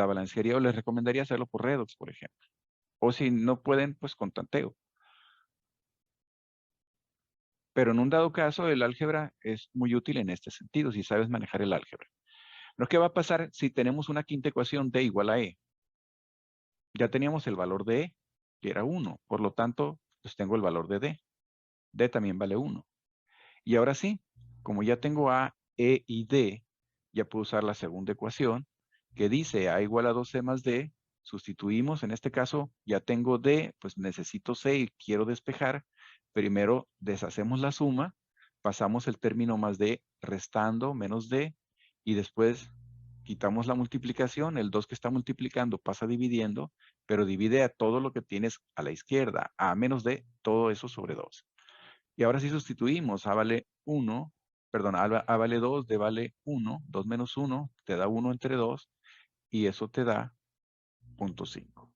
balancearía o les recomendaría hacerlo por redox, por ejemplo. O si no pueden, pues con tanteo. Pero en un dado caso, el álgebra es muy útil en este sentido, si sabes manejar el álgebra. Pero ¿qué va a pasar si tenemos una quinta ecuación D igual a E? Ya teníamos el valor de E, que era 1. Por lo tanto, pues tengo el valor de D. D también vale 1. Y ahora sí, como ya tengo A, E y D, ya puedo usar la segunda ecuación, que dice A igual a 2C más D. Sustituimos, en este caso, ya tengo D, pues necesito C y quiero despejar. Primero deshacemos la suma, pasamos el término más D restando menos D, y después quitamos la multiplicación, el 2 que está multiplicando pasa dividiendo, pero divide a todo lo que tienes a la izquierda, A menos D, todo eso sobre 2. Y ahora sí sustituimos, A vale 1, perdón, A vale 2, D vale 1, 2 menos 1, te da 1 entre 2, y eso te da 0.5.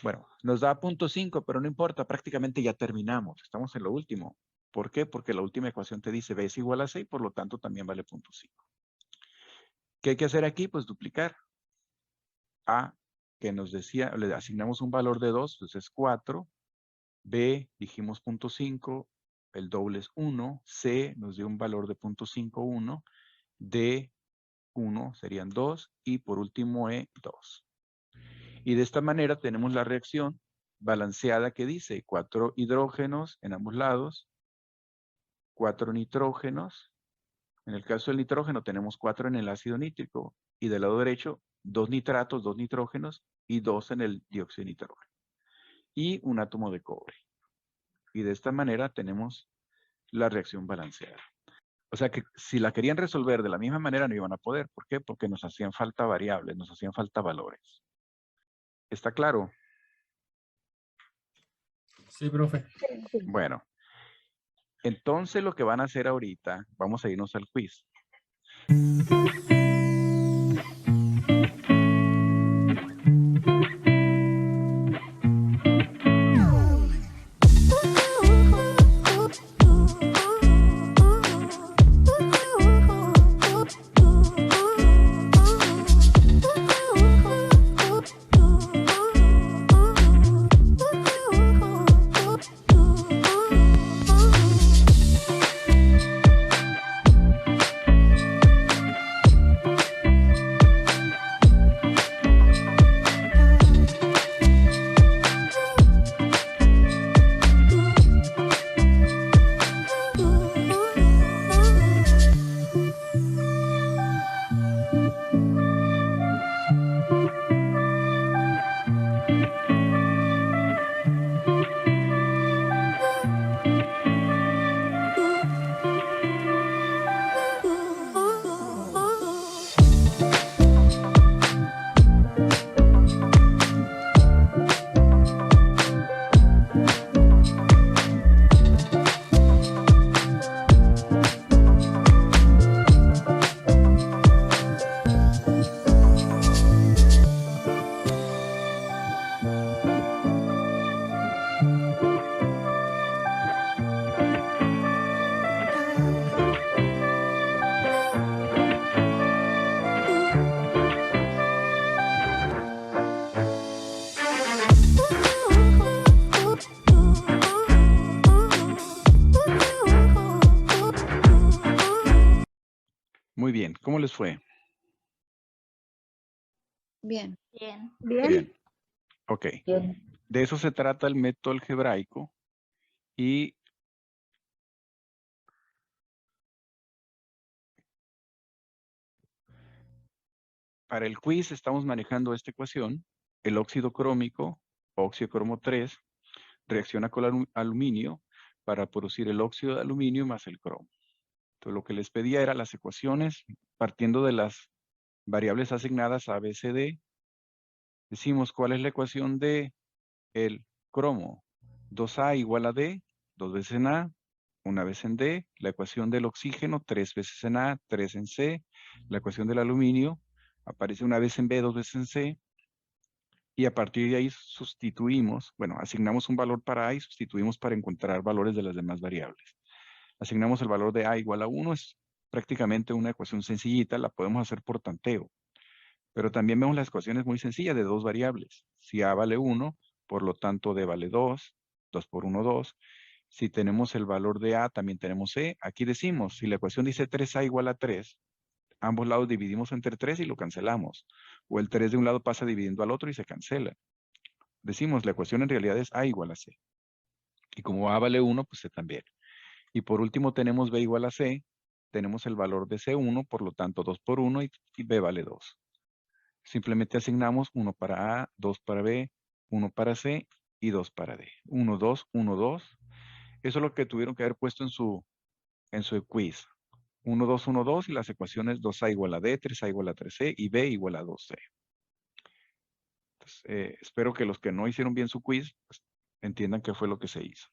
Bueno, nos da 0.5, pero no importa, prácticamente ya terminamos, estamos en lo último. ¿Por qué? Porque la última ecuación te dice B es igual a C, y por lo tanto también vale 0.5. ¿Qué hay que hacer aquí? Pues duplicar. A, que nos decía, le asignamos un valor de 2, pues es 4. B, dijimos 0.5, el doble es 1. C, nos dio un valor de 0.51. D, 1, serían 2. Y por último E, 2. Y de esta manera tenemos la reacción balanceada que dice 4 hidrógenos en ambos lados, 4 nitrógenos. En el caso del nitrógeno tenemos 4 en el ácido nítrico y del lado derecho 2 nitratos, 2 nitrógenos y 2 en el dióxido de nitrógeno. Y un átomo de cobre. Y de esta manera tenemos la reacción balanceada. O sea que si la querían resolver de la misma manera no iban a poder. ¿Por qué? Porque nos hacían falta variables, nos hacían falta valores. ¿Está claro? Sí, profe. Bueno. Entonces lo que van a hacer ahorita, vamos a irnos al quiz. Muy bien. ¿Cómo les fue? Bien. Bien. Bien. Bien. Ok. Bien. De eso se trata el método algebraico y para el quiz estamos manejando esta ecuación. El óxido crómico, óxido cromo 3, reacciona con aluminio para producir el óxido de aluminio más el cromo. Entonces lo que les pedía era las ecuaciones partiendo de las variables asignadas a, B, C, D. Decimos cuál es la ecuación de el cromo. 2A igual a D, 2 veces en A, 1 vez en D. La ecuación del oxígeno, 3 veces en A, 3 en C. La ecuación del aluminio aparece 1 vez en B, 2 veces en C. Y a partir de ahí sustituimos, bueno, asignamos un valor para A y sustituimos para encontrar valores de las demás variables. Asignamos el valor de A igual a 1, es prácticamente una ecuación sencillita, la podemos hacer por tanteo. Pero también vemos las ecuaciones muy sencillas de dos variables. Si A vale 1, por lo tanto D vale 2, 2 por 1, 2. Si tenemos el valor de A, también tenemos C. Aquí decimos, si la ecuación dice 3A igual a 3, ambos lados dividimos entre 3 y lo cancelamos. O el 3 de un lado pasa dividiendo al otro y se cancela. Decimos, la ecuación en realidad es A igual a C. Y como A vale 1, pues C también. Y por último tenemos B igual a C. Tenemos el valor de C1, por lo tanto 2 por 1 y B vale 2. Simplemente asignamos 1 para A, 2 para B, 1 para C y 2 para D. 1, 2, 1, 2. Eso es lo que tuvieron que haber puesto en su quiz. 1, 2, 1, 2 y las ecuaciones 2A igual a D, 3A igual a 3C y B igual a 2C. Entonces, espero que los que no hicieron bien su quiz pues, entiendan qué fue lo que se hizo.